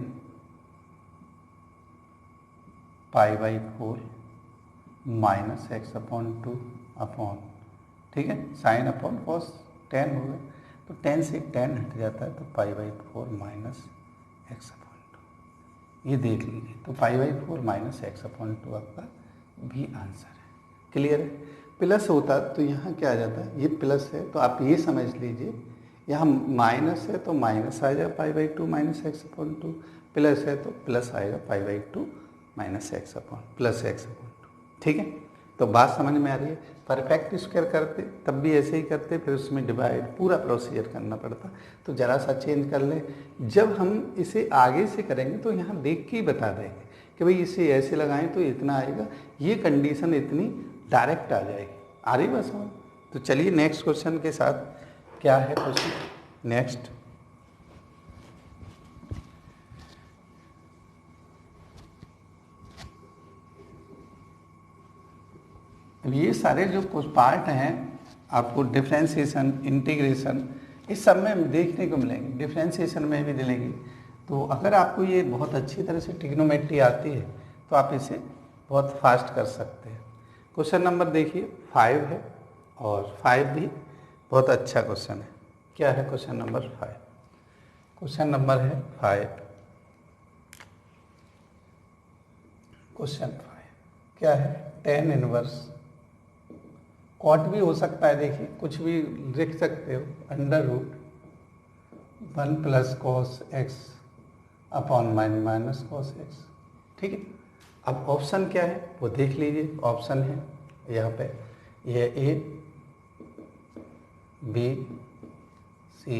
pi by 4 minus x upon 2 upon, ठीक है, साइन अपॉन कॉस 10 हो गया, तो 10 से 10 हट जाता है, तो पाई बाई 4 माइनस एक्स अपॉन 2, ये देख लीजिए। तो पाई बाई 4 माइनस एक्स अपॉन 2 आपका भी आंसर है, क्लियर है। प्लस होता तो यहाँ क्या आ जाता है, ये प्लस है तो आप ये समझ लीजिए, यहाँ माइनस है तो माइनस आ जाए पाई by 2 minus x upon 2, plus है तो प्लस आएगा पाई by 2 minus x upon plus x upon 2, ठीक है। तो बात समझ में आ रही है। परफेक्ट स्क्वायर करते तब भी ऐसे ही करते, फिर उसमें डिवाइड पूरा प्रोसीजर करना पड़ता, तो ज़रा सा चेंज कर ले। जब हम इसे आगे से करेंगे तो यहाँ देख के ही बता देंगे कि भाई इसे ऐसे लगाएं तो इतना आएगा, ये कंडीशन इतनी डायरेक्ट आ जाएगी, आ रही बस समझ। तो चलिए नेक्स्ट क्वेश्चन के साथ, क्या है क्वेश्चन नेक्स्ट, ये सारे जो कुछ पार्ट हैं आपको डिफ्रेंशिएशन, इंटीग्रेशन, इस सब में देखने को मिलेंगे, डिफ्रेंशिएशन में भी मिलेंगे। तो अगर आपको ये बहुत अच्छी तरह से ट्रिग्नोमेट्री आती है तो आप इसे बहुत फास्ट कर सकते हैं। क्वेश्चन नंबर देखिए 5 है, और 5 भी बहुत अच्छा क्वेश्चन है। क्या है क्वेश्चन नंबर 5? क्वेश्चन नंबर है 5, क्वेश्चन 5 क्या है, टेन इनवर्स कॉट भी हो सकता है, देखिए कुछ भी लिख सकते हो, under root 1 plus cos X upon minus cos X, ठीक है। अब ऑप्शन क्या है वो देख लीजिए, ऑप्शन है यहाँ पे, ये ए बी सी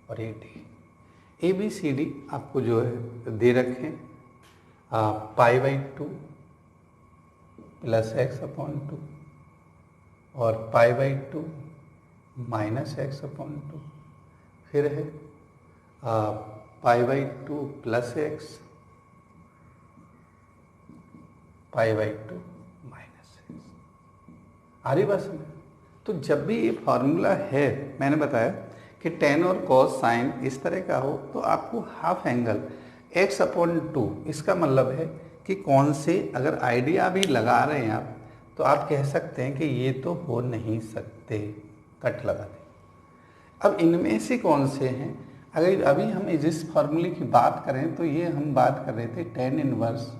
और A D, A B C D आपको जो है दे रखे, pi by 2 plus x upon 2 और pi by 2 minus x upon 2, फिर है pi by 2 plus x, pi by 2 minus x, आ रही बस में। तो जब भी ये फॉर्मूला है, मैंने बताया कि टेन और कॉस साइन इस तरह का हो तो आपको हाफ एंगल एक्स अपॉन 2, इसका मतलब है कि कौन से, अगर आइडिया भी लगा रहे हैं आप तो आप कह सकते हैं कि ये तो हो नहीं सकते, कट लगा दें। अब इनमें से कौन से हैं, अगर अभी हम जिस फॉर्मूले की बात करें तो ये हम बात कर रहे थे tan inverse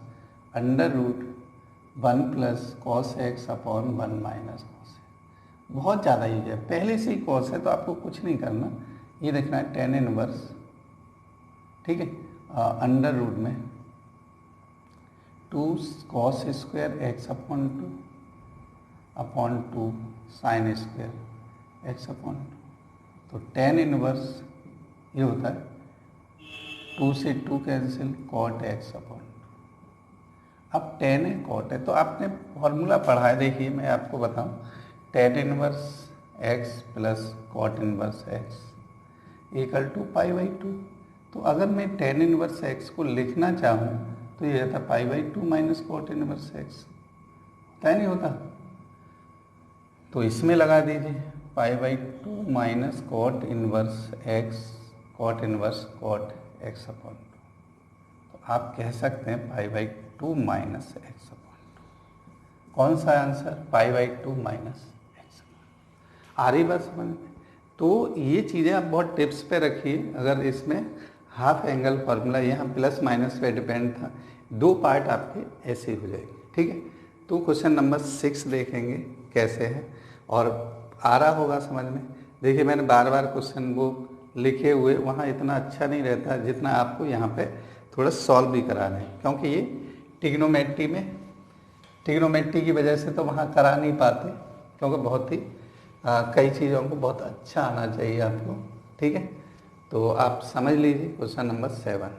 under root 1 plus cos X upon 1 minus cos X. बहुत ज़्यादा यूज है, पहले से ही कॉस है तो आपको कुछ नहीं करना, ये देखना है टेन इनवर्स, ठीक है, अंडर रूट में 2 cos square x upon 2 sine square x upon 2। तो टेन इनवर्स ये होता है 2 से 2 कैंसिल कॉट एक्स अपॉन 2। अब टेन है कॉट है तो आपने फॉर्मूला पढ़ा है, देखिए मैं आपको बताऊं, tan inverse X plus cot inverse X equal to pi by 2। तो अगर मैं टेन इनवर्स एक्स को लिखना चाहूँ तो ये रहता pi by 2 minus cot inverse x, होता है नहीं होता? तो इसमें लगा दीजिए pi by 2 minus cot inverse x cot inverse cot x upon 2। तो आप कह सकते हैं pi by 2 minus x upon 2। कौन सा answer? Pi by 2 minus x upon. आ रही बात समझ में? तो ये चीज़ें आप बहुत टिप्स पे रखिए। अगर इसमें हाफ एंगल फार्मूला यहाँ प्लस माइनस पे डिपेंड था, 2 पार्ट आपके ऐसे ही हो जाएंगे, ठीक है। तो क्वेश्चन नंबर 6 देखेंगे कैसे है और आ रहा होगा समझ में। देखिए मैंने बार बार क्वेश्चन वो लिखे हुए, वहाँ इतना अच्छा नहीं रहता जितना आपको यहाँ पे थोड़ा सॉल्व भी कराना है, क्योंकि ये टिग्नोमेट्री की वजह से तो वहाँ करा नहीं पाते, क्योंकि बहुत ही कई चीज़ों को बहुत अच्छा आना चाहिए आपको, ठीक है। तो आप समझ लीजिए क्वेश्चन नंबर 7।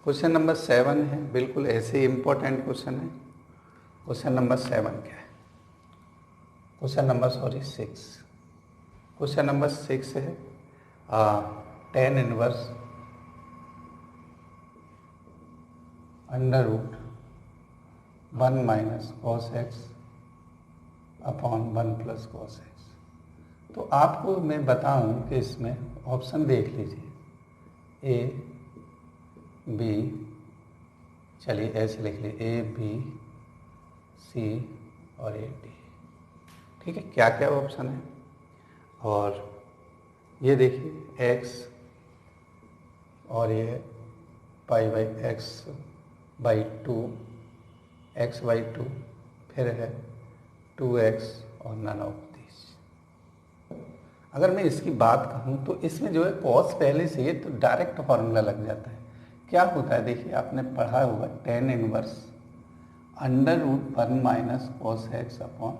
क्वेश्चन नंबर 7 है, बिल्कुल ऐसे ही इम्पोर्टेंट क्वेश्चन है। क्वेश्चन नंबर 7 क्या है? Question number 6। क्वेश्चन नंबर 6 है tan inverse under root 1 minus cos X upon 1 plus cos X. तो आपको मैं बताऊं कि इसमें ऑप्शन देख लीजिए, ए बी, चलिए ऐसे लिख लीजिए ए बी सी और ए डी, ठीक है। क्या क्या ऑप्शन है? और ये देखिए एक्स और ये pi by x by 2 x by 2, फिर है 2x और नन ऑफ दिस। अगर मैं इसकी बात कहूँ तो इसमें जो है कॉस पहले से ही तो डायरेक्ट फार्मूला लग जाता है। क्या होता है देखिए, आपने पढ़ा होगा tan inverse under root 1 minus cos X upon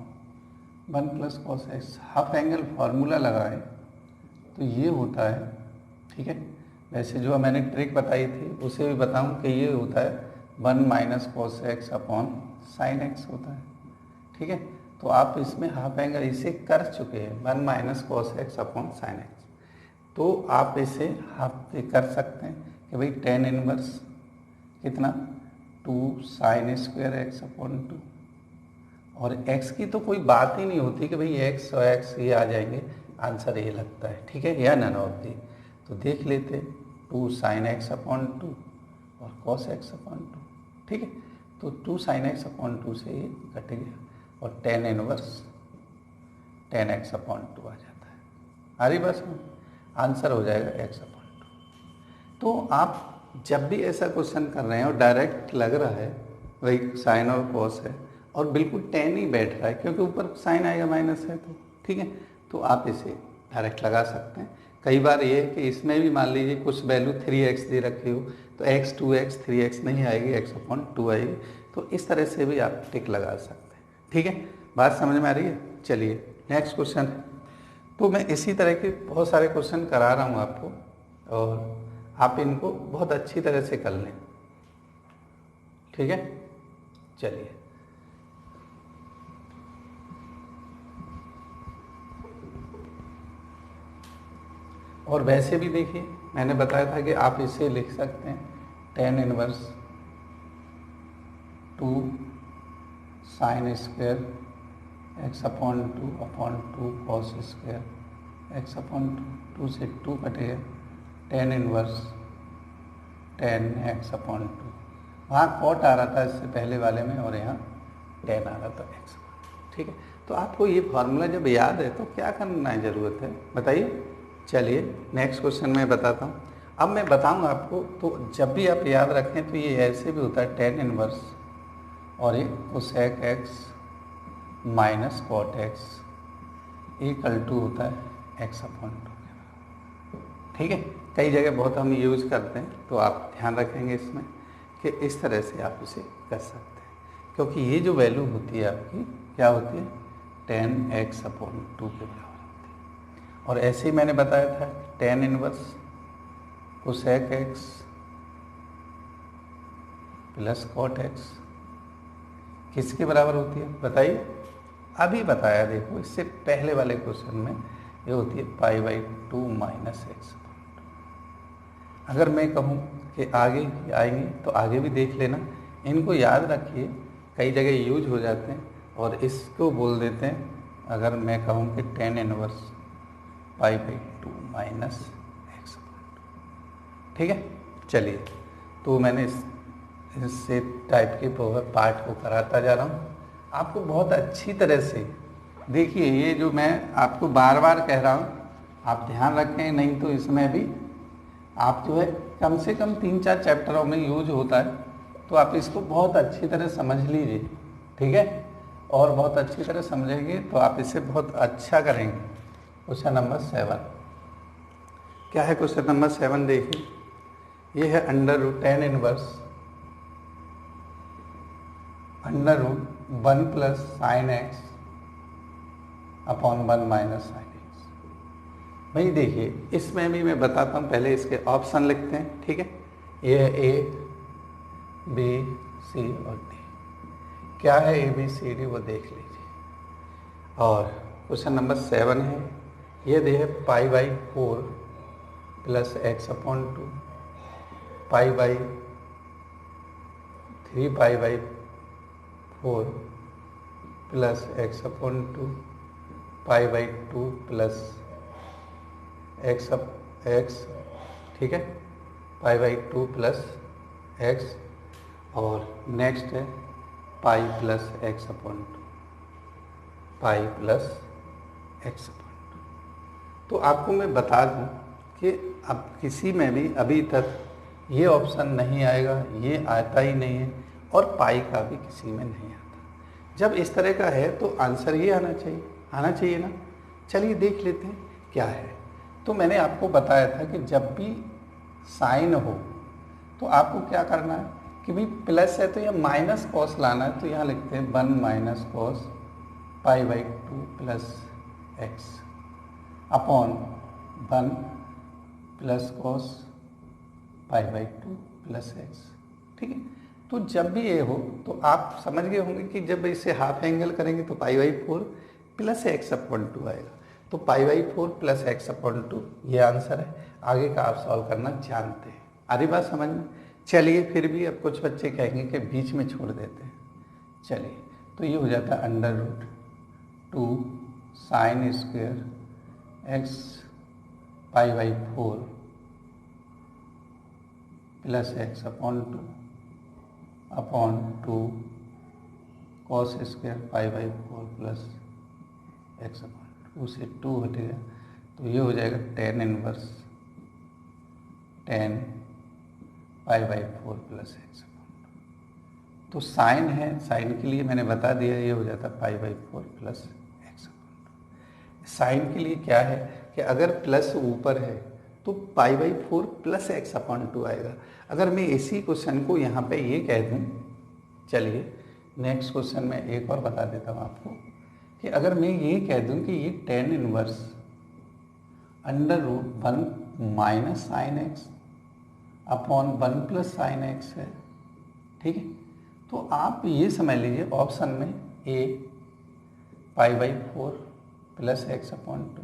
1 plus cos X. Half angle formula लगाए तो ये होता है, ठीक है। वैसे जो मैंने ट्रिक बताई थी उसे भी बताऊं कि ये होता है 1 minus cos X upon sine x होता है, ठीक है। तो आप इसमें हाफ एंगल इसे कर चुके हैं 1 minus cos X upon sine x. तो आप इसे हाफ पे कर सकते हैं कि भाई टेन इनवर्स कितना 2 साइन स्क्वायर एक्स अपॉन 2, और x की तो कोई बात ही नहीं होती कि भाई x और x ये आ जाएंगे, आंसर ये लगता है, ठीक है, या नन ऑफ दी। तो देख लेते 2 साइन एक्स अपॉन 2 और कॉस एक्स अपॉन 2, ठीक है। तो 2 साइन एक्स अपॉन 2 से ये कट गया और टेन इनवर्स 10x अपॉन 2 आ जाता है। आ रही बस में आंसर हो जाएगा x अपॉन 2। तो आप जब भी ऐसा क्वेश्चन कर रहे हैं और डायरेक्ट लग रहा है वही साइन और कॉस है और बिल्कुल टेन ही बैठ रहा है, क्योंकि ऊपर साइन आएगा माइनस है, तो ठीक है, तो आप इसे डायरेक्ट लगा सकते हैं। कई बार ये है कि इसमें भी मान लीजिए कुछ वैल्यू 3x दे रखी हो तो x 2x 3x नहीं आएगी, x अपॉन 2 आएगी। तो इस तरह से भी आप टिक लगा सकते हैं, ठीक है। बात समझ में आ रही है? चलिए नेक्स्ट क्वेश्चन। तो मैं इसी तरह के बहुत सारे क्वेश्चन करा रहा हूँ आपको और आप इनको बहुत अच्छी तरह से कर लें, ठीक है। चलिए और वैसे भी देखिए मैंने बताया था कि आप इसे लिख सकते हैं tan inverse 2 sine square x upon 2 cos square x upon 2 से 2 कटेगा, टेन इनवर्स 10x अपॉन 2। वहाँ कॉट आ रहा था इससे पहले वाले में और यहाँ 10 आ रहा था x, ठीक है। तो आपको ये फार्मूला जब याद है तो क्या करना है ज़रूरत है बताइए। चलिए नेक्स्ट क्वेश्चन मैं बताता हूँ। अब मैं बताऊँगा आपको, तो जब भी आप याद रखें तो ये ऐसे भी होता है टेन इनवर्स और ये cosec X minus cot X equal to होता है एक्स अपॉन 2। ठीक है, कई जगह बहुत हम यूज़ करते हैं, तो आप ध्यान रखेंगे इसमें कि इस तरह से आप इसे कर सकते हैं, क्योंकि ये जो वैल्यू होती है आपकी क्या होती है 10x अपॉन 2 के बराबर होती है। और ऐसे ही मैंने बताया था tan inverse cosec X plus cot X किसके बराबर होती है बताइए? अभी बताया, देखो इससे पहले वाले क्वेश्चन में ये होती है π/2 माइनस एक्स। अगर मैं कहूँ कि आगे आएंगे तो आगे भी देख लेना, इनको याद रखिए, कई जगह यूज हो जाते हैं। और इसको बोल देते हैं, अगर मैं कहूँ कि tan इनवर्स π/2 माइनस एक्स। ठीक है, चलिए, तो मैंने इससे टाइप के पार्ट को कराता जा रहा हूँ आपको बहुत अच्छी तरह से। देखिए ये जो मैं आपको बार बार कह रहा हूँ आप ध्यान रखें, नहीं तो इसमें भी आप जो है कम से कम 3-4 चैप्टरों में यूज होता है, तो आप इसको बहुत अच्छी तरह समझ लीजिए। ठीक है, और बहुत अच्छी तरह समझेंगे तो आप इसे बहुत अच्छा करेंगे। क्वेश्चन नंबर 7 क्या है? क्वेश्चन नंबर 7 देखिए, ये है √10 inverse √1 plus sine x upon 1 minus sine x. भाई देखिए इसमें भी मैं बताता हूँ, पहले इसके ऑप्शन लिखते हैं। ठीक है, ये है ए बी सी और डी। क्या है ए बी सी डी वो देख लीजिए। और क्वेश्चन नंबर 7 है, ये दे है π/4 plus x upon 2 π/3π/4 plus x upon 2 π/2 plus x x. ठीक है, π/2 प्लस एक्स। और नेक्स्ट है pi plus x upon 2 pi plus x upon 2। तो आपको मैं बता दूं कि अब किसी में भी अभी तक ये ऑप्शन नहीं आएगा, ये आता ही नहीं है, और पाई का भी किसी में नहीं आता। जब इस तरह का है तो आंसर ये आना चाहिए ना। चलिए देख लेते हैं क्या है। तो मैंने आपको बताया था कि जब भी साइन हो तो आपको क्या करना है कि भाई प्लस है तो यह माइनस कॉस लाना है, तो यहाँ लिखते हैं 1 minus cos π/2 plus x upon 1 plus cos π/2 plus x. ठीक है, तो जब भी ये हो तो आप समझ गए होंगे कि जब इसे हाफ एंगल करेंगे तो π/4 प्लस एक्स अपॉन 2 आएगा। तो π/4 प्लस एक्स अपॉन 2 ये आंसर है। आगे का आप सॉल्व करना जानते हैं। आ रही बात समझ में? चलिए, फिर भी अब कुछ बच्चे कहेंगे कि बीच में छोड़ देते हैं। चलिए, तो ये हो जाता है √2 sine square x π/4 plus x upon 2 cos square π/4 plus x upon 2 से 2 हटेगा, तो ये हो जाएगा tan inverse 10 π/4 plus x upon 2। तो साइन है, साइन के लिए मैंने बता दिया, ये हो जाता है π/4 प्लस एक्स अपॉन 2। साइन के लिए क्या है कि अगर प्लस ऊपर है तो π/4 प्लस एक्स अपॉन 2 आएगा। अगर मैं इसी क्वेश्चन को यहाँ पे ये कह दूँ, चलिए नेक्स्ट क्वेश्चन में एक और बता देता हूँ आपको कि अगर मैं ये कह दूँ कि ये tan inverse √1 minus sine x upon 1 plus sine x है। ठीक है, तो आप ये समझ लीजिए ऑप्शन में A π/4 plus x upon 2,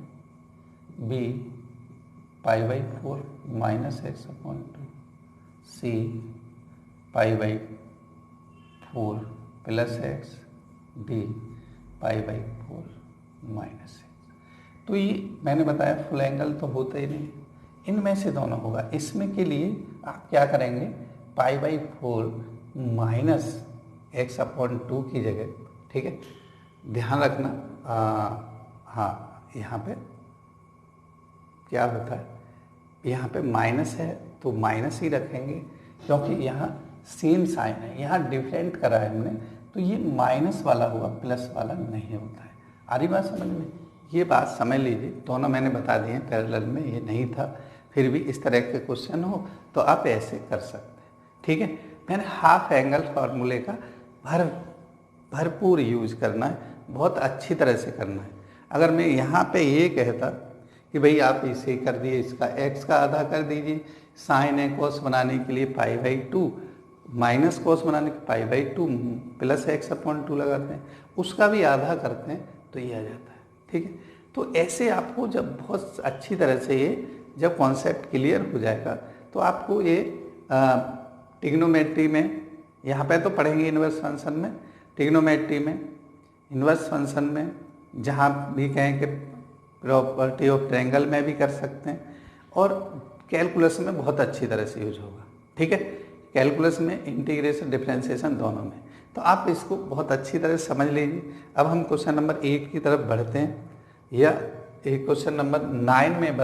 B π/4 minus x upon 2, C π/4 plus x, D π/4 minus x. तो ये मैंने बताया फुल एंगल तो होता ही नहीं, इनमें से दोनों होगा। इसमें के लिए आप क्या करेंगे, π/4 माइनस एक्स अपॉन 2 की जगह, ठीक है ध्यान रखना, हाँ यहाँ पे क्या होता है, यहाँ पे माइनस है तो माइनस ही रखेंगे, क्योंकि यहाँ सेम साइन है, यहाँ डिफरेंट करा है हमने तो ये माइनस वाला हुआ, प्लस वाला नहीं होता है। आ रही बात समझ में? ये बात समझ लीजिए, दोनों मैंने बता दिए पैरेलल में, ये नहीं था, फिर भी इस तरह के क्वेश्चन हो तो आप ऐसे कर सकते हैं। ठीक है, मैंने हाफ एंगल फार्मूले का भरपूर यूज करना है, बहुत अच्छी तरह से करना है। अगर मैं यहाँ पे ये कहता कि भाई आप इसे कर दिए, इसका x का आधा कर दीजिए, साइन ए कोस बनाने के लिए π/2, माइनस कोस बनाने के π/2 प्लस x/2 लगाते हैं, उसका भी आधा करते हैं तो ये आ जाता है। ठीक है, तो ऐसे आपको जब बहुत अच्छी तरह से ये जब कॉन्सेप्ट क्लियर हो जाएगा तो आपको ये ट्रिग्नोमेट्री में, यहाँ पे तो पढ़ेंगे इन्वर्स फंक्शन में, ट्रिग्नोमेट्री में, इन्वर्स फंक्शन में, जहाँ भी कहें कि प्रॉपर्टी ऑफ ट्रायंगल में भी कर सकते हैं, और कैलकुलस में बहुत अच्छी तरह से यूज होगा। ठीक है, कैलकुलस में, इंटीग्रेशन, डिफरेंशिएशन दोनों में, तो आप इसको बहुत अच्छी तरह से समझ लीजिए। अब हम क्वेश्चन नंबर 8 की तरफ बढ़ते हैं, या एक क्वेश्चन नंबर 9 में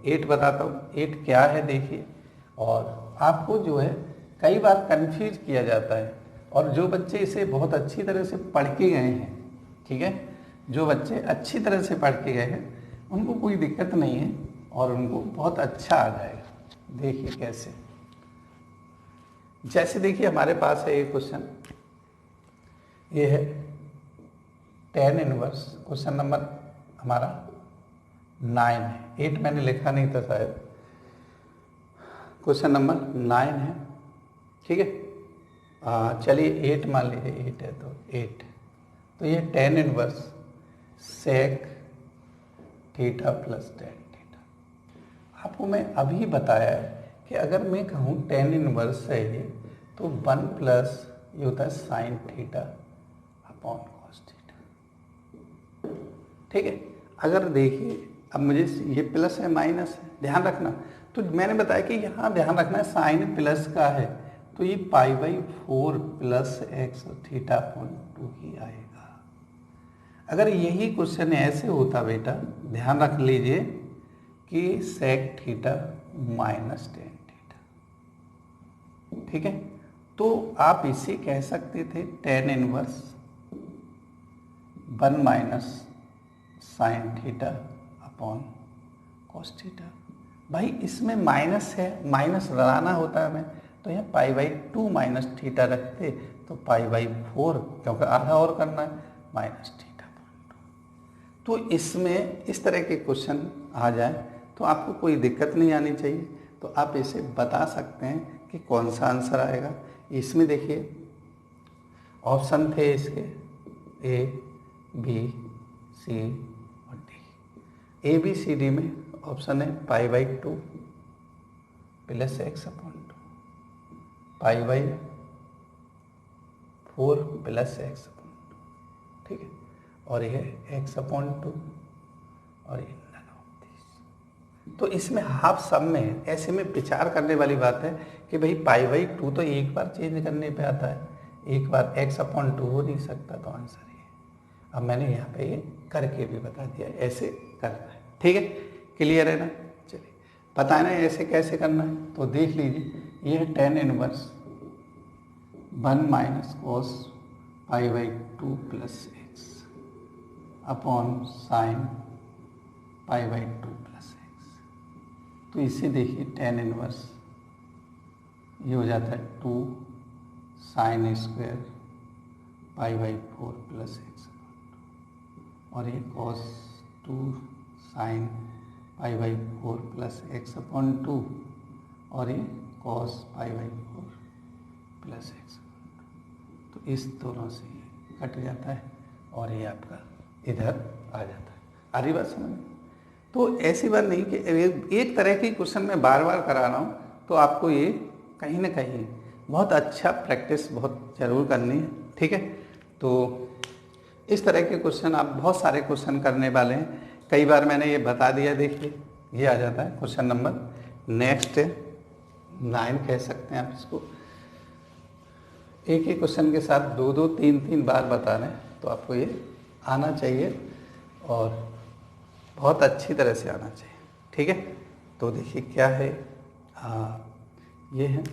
8 बताता हूँ। 8 क्या है देखिए, और आपको जो है कई बार कंफ्यूज किया जाता है, और जो बच्चे इसे बहुत अच्छी तरह से पढ़ के गए हैं, ठीक है, जो बच्चे अच्छी तरह से पढ़ के गए हैं उनको कोई दिक्कत नहीं है और उनको बहुत अच्छा आ जाएगा। देखिए कैसे, जैसे देखिए हमारे पास है एक क्वेश्चन, ये है tan इनवर्स, क्वेश्चन नंबर हमारा 9 है, 8 मैंने लिखा नहीं था शायद, क्वेश्चन नंबर 9 है। ठीक है, चलिए 8 मान लीजिए, 8 है तो 8, तो ये tan inverse sec theta plus tan theta. आपको मैं अभी बताया है कि अगर मैं कहूँ tan इनवर्स है ये, तो 1 प्लस ये होता है sign theta upon cos theta. ठीक है, अगर देखिए अब मुझे ये प्लस है माइनस है, ध्यान रखना, तो मैंने बताया कि यहाँ ध्यान रखना है साइन प्लस का है, तो ये π/4 प्लस एक्स थीटा अपॉन 2 ही आएगा। अगर यही क्वेश्चन ऐसे होता बेटा, ध्यान रख लीजिए कि sec theta minus tan theta, ठीक है, तो आप इसे कह सकते थे tan inverse 1 minus sine theta upon cos theta. भाई इसमें माइनस है, माइनस लगाना होता है हमें, तो यहाँ π/2 माइनस थीटा रखते तो π/4, क्योंकि आधा और करना है, माइनस थीटा। तो इसमें इस तरह के क्वेश्चन आ जाए तो आपको कोई दिक्कत नहीं आनी चाहिए, तो आप इसे बता सकते हैं कि कौन सा आंसर आएगा। इसमें देखिए ऑप्शन थे इसके A, B, C और D। A, B, C, D में ऑप्शन है π/2 प्लस x/2, π/4 प्लस x/2, ठीक है, और यह x/2 और ये none of this। तो इसमें हाफ सब में है, ऐसे में विचार करने वाली बात है कि भाई π/2 तो एक बार चेंज करने पे आता है, एक बार x/2 हो नहीं सकता, तो आंसर ये। अब मैंने यहाँ पे ये करके भी बता दिया, ऐसे करना है। ठीक है, क्लियर है ना? चलिए पता है ना ऐसे कैसे करना है, तो देख लीजिए, ये है tan inverse 1 minus cos π/2 plus x upon sine π/2 plus x. तो इसे देखिए tan इनवर्स ये हो जाता है 2 साइन स्क्वायर π/4 प्लस एक्स, और ये cos 2 sine π/4 plus x upon 2, और ये cos π/4 प्लस एक्स। तो इस दोनों से ये कट जाता है और ये आपका इधर आ जाता है। आ रही बात समझ में? तो ऐसी बात नहीं कि एक तरह की क्वेश्चन मैं बार बार करा रहा हूँ, तो आपको ये कहीं ना कहीं बहुत अच्छा प्रैक्टिस बहुत ज़रूर करनी है। ठीक है, तो इस तरह के क्वेश्चन आप बहुत सारे क्वेश्चन करने वाले हैं, कई बार मैंने ये बता दिया। देखिए ये आ जाता है क्वेश्चन नंबर नेक्स्ट 9 कह सकते हैं आप इसको। एक ही क्वेश्चन के साथ 2-2, 3-3 बार बता रहे हैं, तो आपको ये आना चाहिए और बहुत अच्छी तरह से आना चाहिए। ठीक है, तो देखिए क्या है, ये है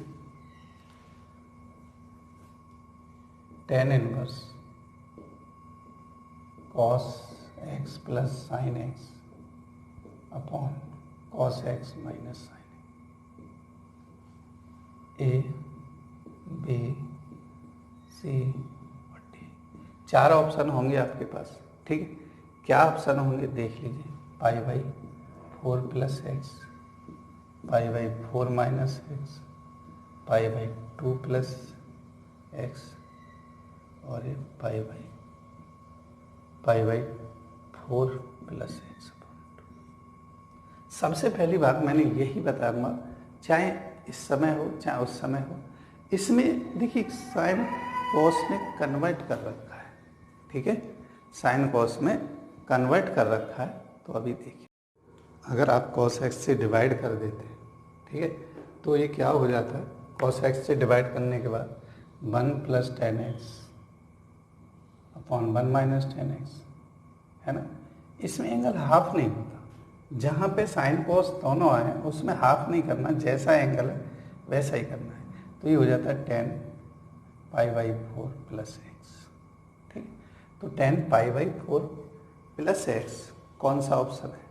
tan inverse cos X plus sine x upon cos X minus sine A B C और डी। 4 ऑप्शन होंगे आपके पास, ठीक है। क्या ऑप्शन होंगे देख लीजिए। पाई by 4 plus x, pi by 4 minus x, pi by 2 plus x और ये पाई बाई 4 प्लस एक्स। सबसे पहली बात मैंने यही बताऊंगा, चाहे इस समय हो चाहे उस समय हो, इसमें देखिए साइन कॉस में कन्वर्ट कर रखा है, ठीक है। साइन कॉस में कन्वर्ट कर रखा है। तो अभी देखिए, अगर आप कॉस एक्स से डिवाइड कर देते हैं, ठीक है, तो ये क्या हो जाता है, कॉस एक्स से डिवाइड करने के बाद 1 plus 10x upon 1 minus 10x, है ना। इसमें एंगल हाफ नहीं होता, जहाँ पे साइन कॉस दोनों आए उसमें हाफ नहीं करना, जैसा एंगल है वैसा ही करना है। तो ये हो जाता है 10 पाई बाई 4 प्लस एक्स, ठीक है। तो 10 पाई बाई 4 प्लस एक्स कौन सा ऑप्शन है,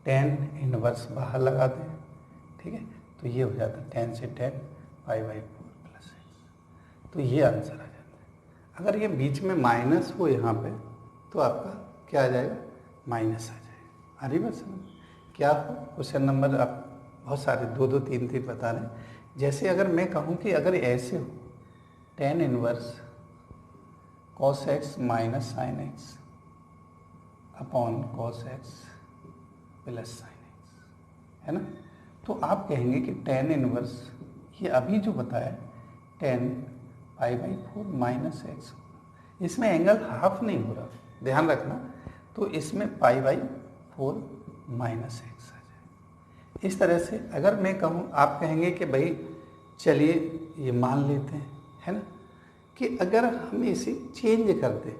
10 इनवर्स बाहर लगा दें, ठीक है। तो ये हो जाता है 10 से 10 पाई बाई 4 प्लस एक्स। तो ये आंसर आ जाता है। अगर ये बीच में माइनस हो यहाँ पे, तो आपका क्या आ जाएगा, माइनस आ जाएगा। आ रही बात समझ। क्या हो क्वेश्चन नंबर आप बहुत सारे 2-2 3-3 बता रहे हैं। जैसे अगर मैं कहूँ कि अगर ऐसे हो 10 inverse cos X minus sine x upon cos X plus sine x, है ना। तो आप कहेंगे कि 10 इनवर्स, ये अभी जो बताया 10 पाई बाई 4 माइनस एक्स, इसमें एंगल हाफ नहीं हो रहा, ध्यान रखना। तो इसमें पाई बाई 4 माइनस एक्स आ जाए। इस तरह से अगर मैं कहूँ, आप कहेंगे कि भाई चलिए ये मान लेते हैं, है ना, कि अगर हम इसे चेंज कर दें,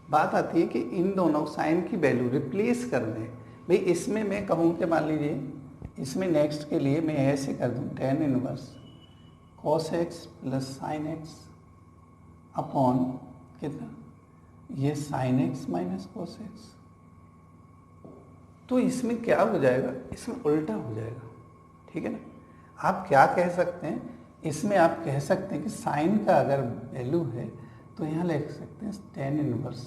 बात आती है कि इन दोनों साइन की वैल्यू रिप्लेस कर दें। भाई इसमें मैं कहूँ कि मान लीजिए इसमें नेक्स्ट के लिए मैं ऐसे कर दूँ 10 inverse cos X plus sine x upon कितना, ये sine x minus cos X. तो इसमें क्या हो जाएगा, इसमें उल्टा हो जाएगा, ठीक है ना। आप क्या कह सकते हैं, इसमें आप कह सकते हैं कि साइन का अगर वैल्यू है तो यहाँ लिख सकते हैं 10 inverse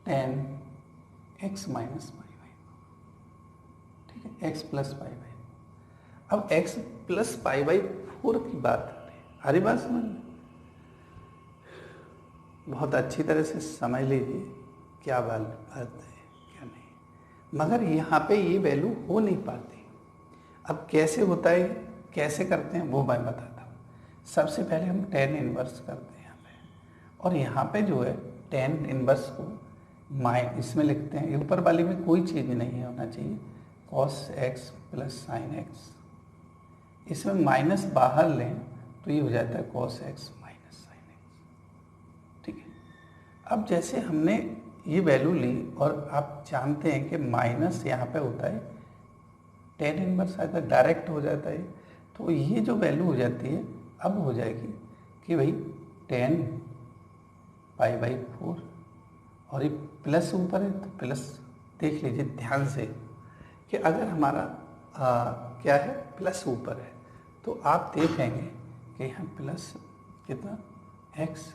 10 x minus pi by, ठीक है, एक्स प्लस पाई बाई। अब एक्स प्लस पाई बाई 4 की बात आ रही बात समझ में, बहुत अच्छी तरह से समझ लीजिए क्या बात है क्या नहीं। मगर यहाँ पे ये वैल्यू हो नहीं पाती। अब कैसे होता है, कैसे करते हैं वो मैं बताता हूँ। सबसे पहले हम 10 इनवर्स करते हैं यहाँ पे, और यहाँ पे जो है 10 इनवर्स को इसमें लिखते हैं, ऊपर वाली में कोई चीज़ नहीं होना चाहिए, cos X plus sine x. इसमें माइनस बाहर लें तो ये हो जाता है cos X minus sine x, ठीक है। अब जैसे हमने ये वैल्यू ली, और आप जानते हैं कि माइनस यहाँ पे होता है 10 इनवर्स आता है, डायरेक्ट हो जाता है। तो ये जो वैल्यू हो जाती है अब हो जाएगी कि भाई 10 पाई बाई 4, और ये प्लस ऊपर है तो प्लस, देख लीजिए ध्यान से कि अगर हमारा क्या है, प्लस ऊपर है, तो आप देखेंगे कि यहाँ प्लस कितना एक्स,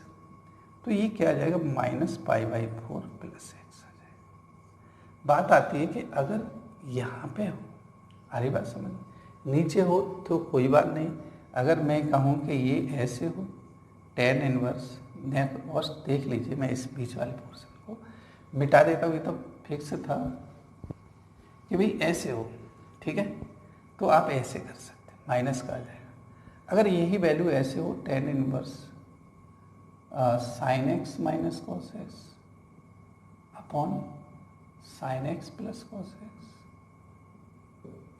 तो ये क्या आ जाएगा, minus pi by 4 plus x आ जाएगा। बात आती है कि अगर यहाँ पे हो, आ रही बात समझ, नीचे हो तो कोई बात नहीं। अगर मैं कहूँ कि ये ऐसे हो 10 इनवर्स, और देख लीजिए मैं इस बीच वाले पोर्शन को मिटा देता हूँ, ये तो फिक्स था कि भाई ऐसे हो, ठीक है। तो आप ऐसे कर सकते हैं, माइनस का आ जाएगा। अगर यही वैल्यू ऐसे हो 10 inverse sine x minus cos X upon sine x plus cos X,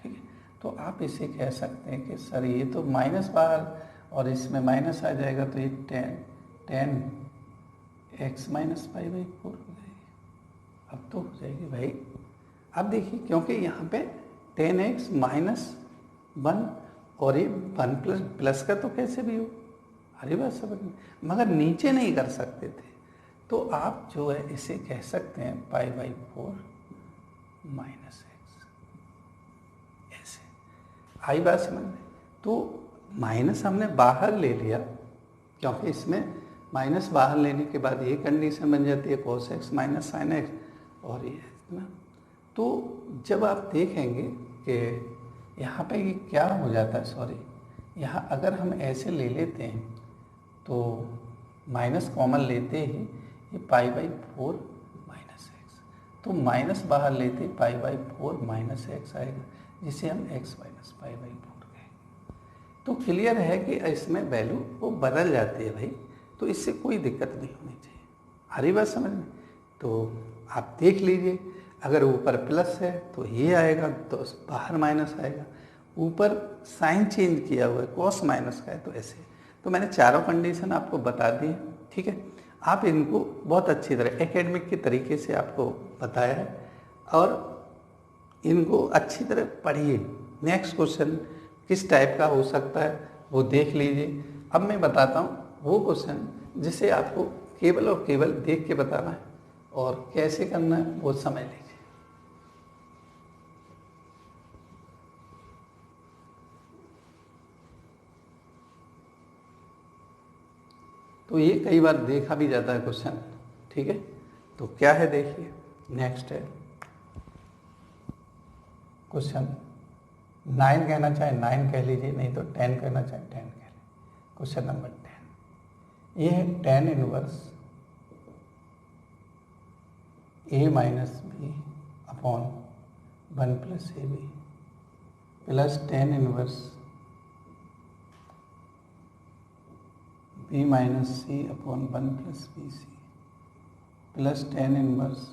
ठीक है। तो आप इसे कह सकते हैं कि सर ये तो माइनस बाहर और इसमें माइनस आ जाएगा, तो ये 10 एक्स माइनस पाई बाई 4 हो जाएगी। अब तो हो जाएगी भाई। अब देखिए क्योंकि यहाँ पे 10x माइनस 1 और ये 1 प्लस का तो कैसे भी हो, अरे बात समझ में, मगर नीचे नहीं कर सकते थे, तो आप जो है इसे कह सकते हैं π/4 माइनस एक्स, ऐसे। आई बात समझ में? तो माइनस हमने बाहर ले लिया, क्योंकि इसमें माइनस बाहर लेने के बाद ये कंडीशन बन जाती है cos x minus sine x, और ये इतना। तो जब आप देखेंगे कि यहाँ पे ये क्या हो जाता है, सॉरी, यहाँ अगर हम ऐसे ले लेते हैं तो माइनस कॉमन लेते ही ये π/4 माइनस एक्स, तो माइनस बाहर लेते ही π/4 माइनस एक्स आएगा, जिसे हम x माइनस π/4 कहेंगे। तो क्लियर है कि इसमें वैल्यू वो बदल जाती है भाई, तो इससे कोई दिक्कत नहीं होनी चाहिए। आ रही बात समझ में? तो आप देख लीजिए, अगर ऊपर प्लस है तो ये आएगा, तो बाहर माइनस आएगा। ऊपर साइन चेंज किया हुआ है, कॉस माइनस का है, तो ऐसे। तो मैंने चारों कंडीशन आपको बता दी, ठीक है। आप इनको बहुत अच्छी तरह एकेडमिक के तरीके से आपको बताया है, और इनको अच्छी तरह पढ़िए। नेक्स्ट क्वेश्चन किस टाइप का हो सकता है वो देख लीजिए। अब मैं बताता हूँ वो क्वेश्चन जिसे आपको केवल और केवल देख के बताना है, और कैसे करना है वो समझ लीजिए। तो ये कई बार देखा भी जाता है क्वेश्चन, ठीक है। तो क्या है देखिए, नेक्स्ट है क्वेश्चन 9 कहना चाहे 9 कह लीजिए, नहीं तो 10 कहना चाहे 10 कह लीजिए। क्वेश्चन नंबर 10, ये है tan inverse a minus B upon 1 plus A B plus tan inverse b minus C upon 1 plus B C plus tan inverse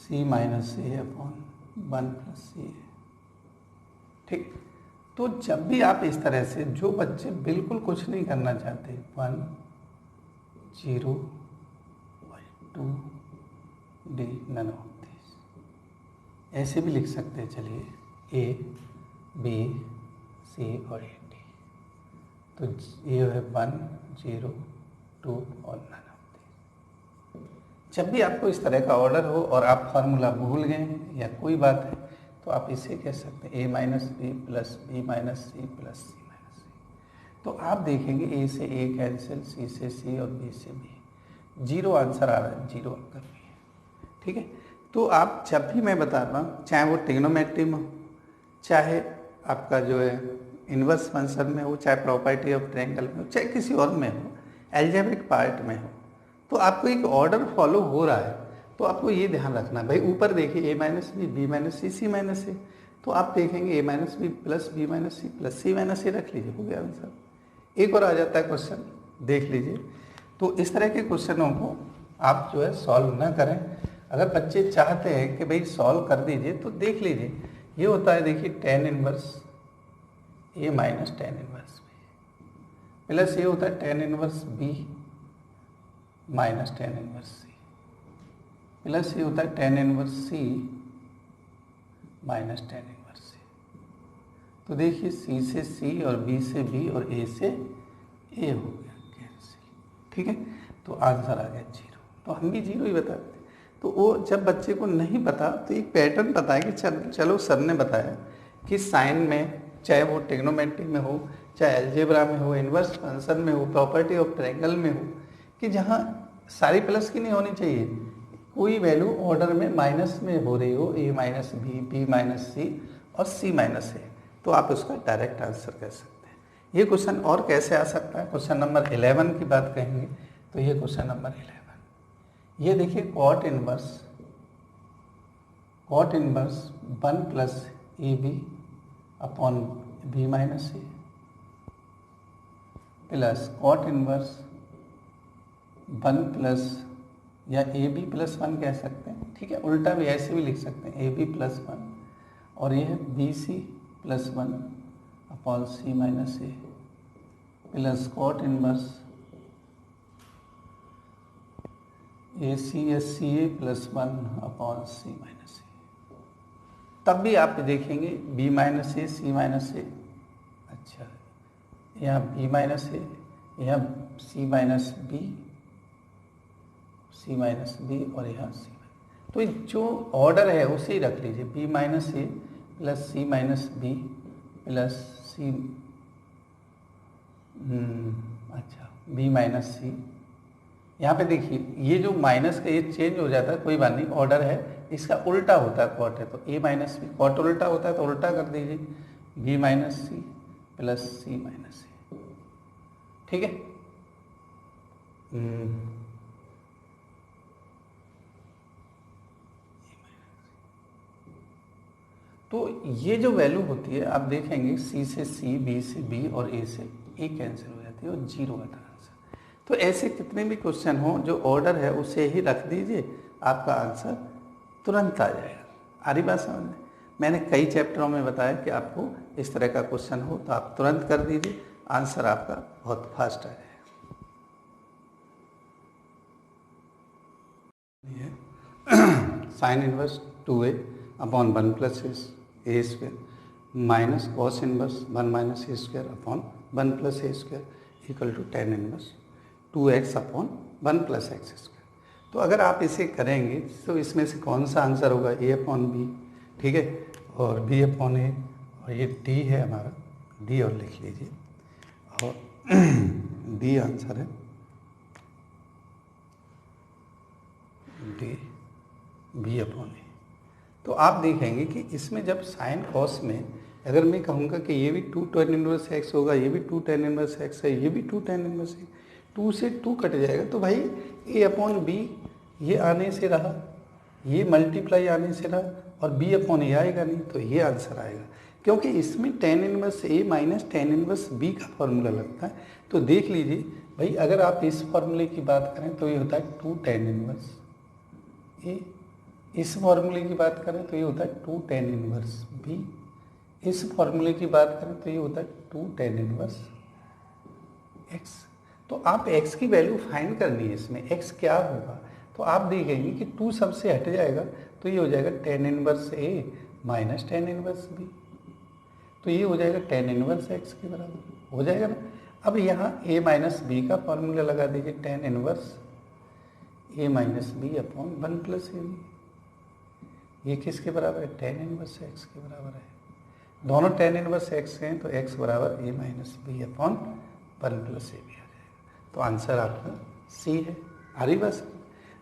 c minus A upon 1 plus C है, ठीक। तो जब भी आप इस तरह से, जो बच्चे बिल्कुल कुछ नहीं करना चाहते, 1 0 2 d नन ऑफ दिस, ऐसे भी लिख सकते हैं। चलिए a b c और a d, तो ये है 1 0 2 और नन ऑफ दिस। जब भी आपको इस तरह का ऑर्डर हो और आप फार्मूला भूल गए या कोई बात है, तो आप इसे कह सकते हैं a minus B plus B minus C plus C minus C. तो आप देखेंगे a से a कैंसिल, c से c और b से b, 0 आंसर आ रहा है, 0 अंक भी है, ठीक है। तो आप जब भी मैं बता रहा हूँ, चाहे वो ट्रिग्नोमेट्री में हो, चाहे आपका जो है इन्वर्स फंक्शन में हो, चाहे प्रॉपर्टी ऑफ ट्रायंगल में हो, चाहे किसी और में हो, एल्जेब्रिक पार्ट में हो, तो आपको एक ऑर्डर फॉलो हो रहा है। तो आपको ये ध्यान रखना भाई, ऊपर देखिए a minus B B minus C C minus A, तो आप देखेंगे a minus B plus B minus C plus C minus A रख लीजिए, हो गया आंसर। एक और आ जाता है क्वेश्चन, देख लीजिए। तो इस तरह के क्वेश्चनों को आप जो है सॉल्व ना करें। अगर बच्चे चाहते हैं कि भाई सॉल्व कर दीजिए, तो देख लीजिए, ये होता है, देखिए tan inverse A minus tan inverse B plus ये होता है tan inverse B minus tan inverse C plus ये होता है tan inverse C minus tan inverse C. तो देखिए c से c और b से b और a से a हो गया कैंसिल, ठीक है। तो आंसर आ गया 0। तो हम भी 0 ही बताते थे। तो वो जब बच्चे को नहीं पता, तो एक पैटर्न पता है कि चलो सर ने बताया कि साइन में, चाहे वो ट्रिग्नोमेट्री में हो, चाहे अलजेब्रा में हो, इन्वर्स फंक्शन में हो, प्रॉपर्टी ऑफ ट्रायंगल में हो, कि जहाँ सारी प्लस की नहीं होनी चाहिए, कोई वैल्यू ऑर्डर में माइनस में हो रही हो, a minus B B minus C और c माइनस ए, तो आप उसका डायरेक्ट आंसर कह सकते हैं। ये क्वेश्चन और कैसे आ सकता है, क्वेश्चन नंबर 11 की बात कहेंगे, तो ये क्वेश्चन नंबर 11, ये देखिए cot inverse 1 plus A B upon B minus C plus cot inverse 1 plus, या ए बी प्लस 1 कह सकते हैं, ठीक है। उल्टा भी ऐसे भी लिख सकते हैं, ए बी प्लस 1, और ये है B C plus 1 upon C minus A plus cot inverse A C S C A plus 1 upon C minus A. तब भी आप देखेंगे B minus A C minus A, अच्छा, यहाँ b माइनस ए, यहाँ c minus B, c minus B और यहाँ c। तो जो ऑर्डर है उसे ही रख लीजिए, b minus A plus C minus B plus सी, अच्छा b माइनस सी। यहाँ पे देखिए ये जो माइनस का ये चेंज हो जाता है, कोई बात नहीं, ऑर्डर है, इसका उल्टा होता है कॉट है तो a माइनस बी, कॉट उल्टा होता है तो उल्टा कर दीजिए, b minus C plus C minus सी, ठीक है। तो ये जो वैल्यू होती है आप देखेंगे c से c, b से b और a से a कैंसिल हो जाती है और 0 आता है आंसर। तो ऐसे कितने भी क्वेश्चन हो जो ऑर्डर है उसे ही रख दीजिए, आपका आंसर तुरंत आ जाएगा। आ रही बात समझ में? मैंने कई चैप्टरों में बताया कि आपको इस तरह का क्वेश्चन हो तो आप तुरंत कर दीजिए, आंसर आपका बहुत फास्ट आ जाएगा। Sine inverse 2a upon 1 plus A square minus cos inverse 1 minus A square upon 1 plus A square equal to tan inverse 2x upon 1 plus X square. तो अगर आप इसे करेंगे तो इसमें से कौन सा आंसर होगा, a अपॉन बी, ठीक है, और b अपॉन ए, और ये d है हमारा, d और लिख लीजिए, और d आंसर है d b अपॉन ए। तो आप देखेंगे कि इसमें जब साइन कॉस में अगर मैं कहूँगा कि ये भी 2 tan इनवर्स एक्स होगा, ये भी 2 tan इनवर्स एक्स है, ये भी 2 tan इनवर्स है, 2 से 2 कट जाएगा, तो भाई a अपॉन बी ये आने से रहा, ये मल्टीप्लाई आने से रहा, और b अपॉन ए आएगा नहीं, तो ये आंसर आएगा, क्योंकि इसमें tan inverse a minus tan inverse b का फॉर्मूला लगता है। तो देख लीजिए भाई, अगर आप इस फॉर्मूले की बात करें तो ये होता है 2 tan इनवर्स a, इस फॉर्मूले की बात करें तो ये होता है 2 tan इनवर्स b, इस फॉर्मूले की बात करें तो ये होता है 2 tan इनवर्स x। तो आप x की वैल्यू फाइंड करनी है, इसमें x क्या होगा, तो आप देखेंगे कि 2 सबसे हट जाएगा तो ये हो जाएगा tan inverse a minus tan inverse b, तो ये हो जाएगा tan इनवर्स x के बराबर हो जाएगा ना। अब यहाँ a माइनस बी का फॉर्मूला लगा दीजिए, tan inverse a minus B upon 1 plus A B, ये किसके बराबर है, tan इनवर्स x के बराबर है। दोनों tan इनवर्स x हैं तो x बराबर a minus B upon 1 plus A B आ जाएगा। तो आंसर आपका C है। आ रही बस।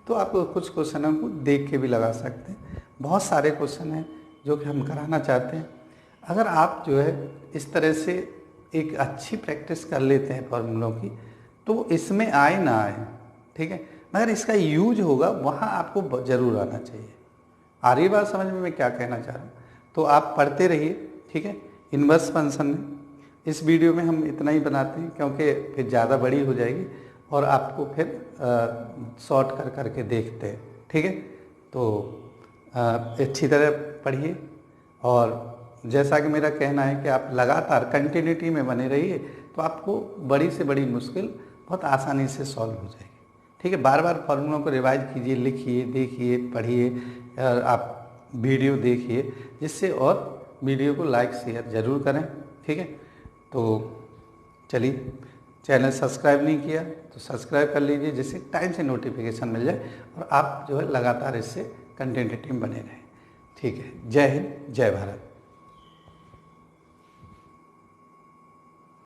तो आप कुछ क्वेश्चनों को देख के भी लगा सकते हैं, बहुत सारे क्वेश्चन हैं जो कि हम कराना चाहते हैं। अगर आप जो है इस तरह से एक अच्छी प्रैक्टिस कर लेते हैं फॉर्मूलों की, तो इसमें आए ना आए, ठीक है, मगर इसका यूज होगा वहाँ आपको ज़रूर आना चाहिए। आ रही बात समझ में मैं क्या कहना चाह रहा हूँ? तो आप पढ़ते रहिए, ठीक है। इन्वर्स फंक्शन में इस वीडियो में हम इतना ही बनाते हैं, क्योंकि फिर ज़्यादा बड़ी हो जाएगी और आपको फिर शॉर्ट कर करके देखते हैं, ठीक है। तो अच्छी तरह पढ़िए, और जैसा कि मेरा कहना है कि आप लगातार कंटिन्यूटी में बने रहिए, तो आपको बड़ी से बड़ी मुश्किल बहुत आसानी से सॉल्व हो जाएगी, ठीक है। बार बार फॉर्मूलों को रिवाइज कीजिए, लिखिए, देखिए, पढ़िए, आप वीडियो देखिए, जिससे और वीडियो को लाइक शेयर ज़रूर करें, ठीक है। तो चलिए, चैनल सब्सक्राइब नहीं किया तो सब्सक्राइब कर लीजिए, जिससे टाइम से नोटिफिकेशन मिल जाए और आप जो है लगातार इससे कंटिन्यूटी में बने रहें, ठीक है। जय हिंद, जय भारत।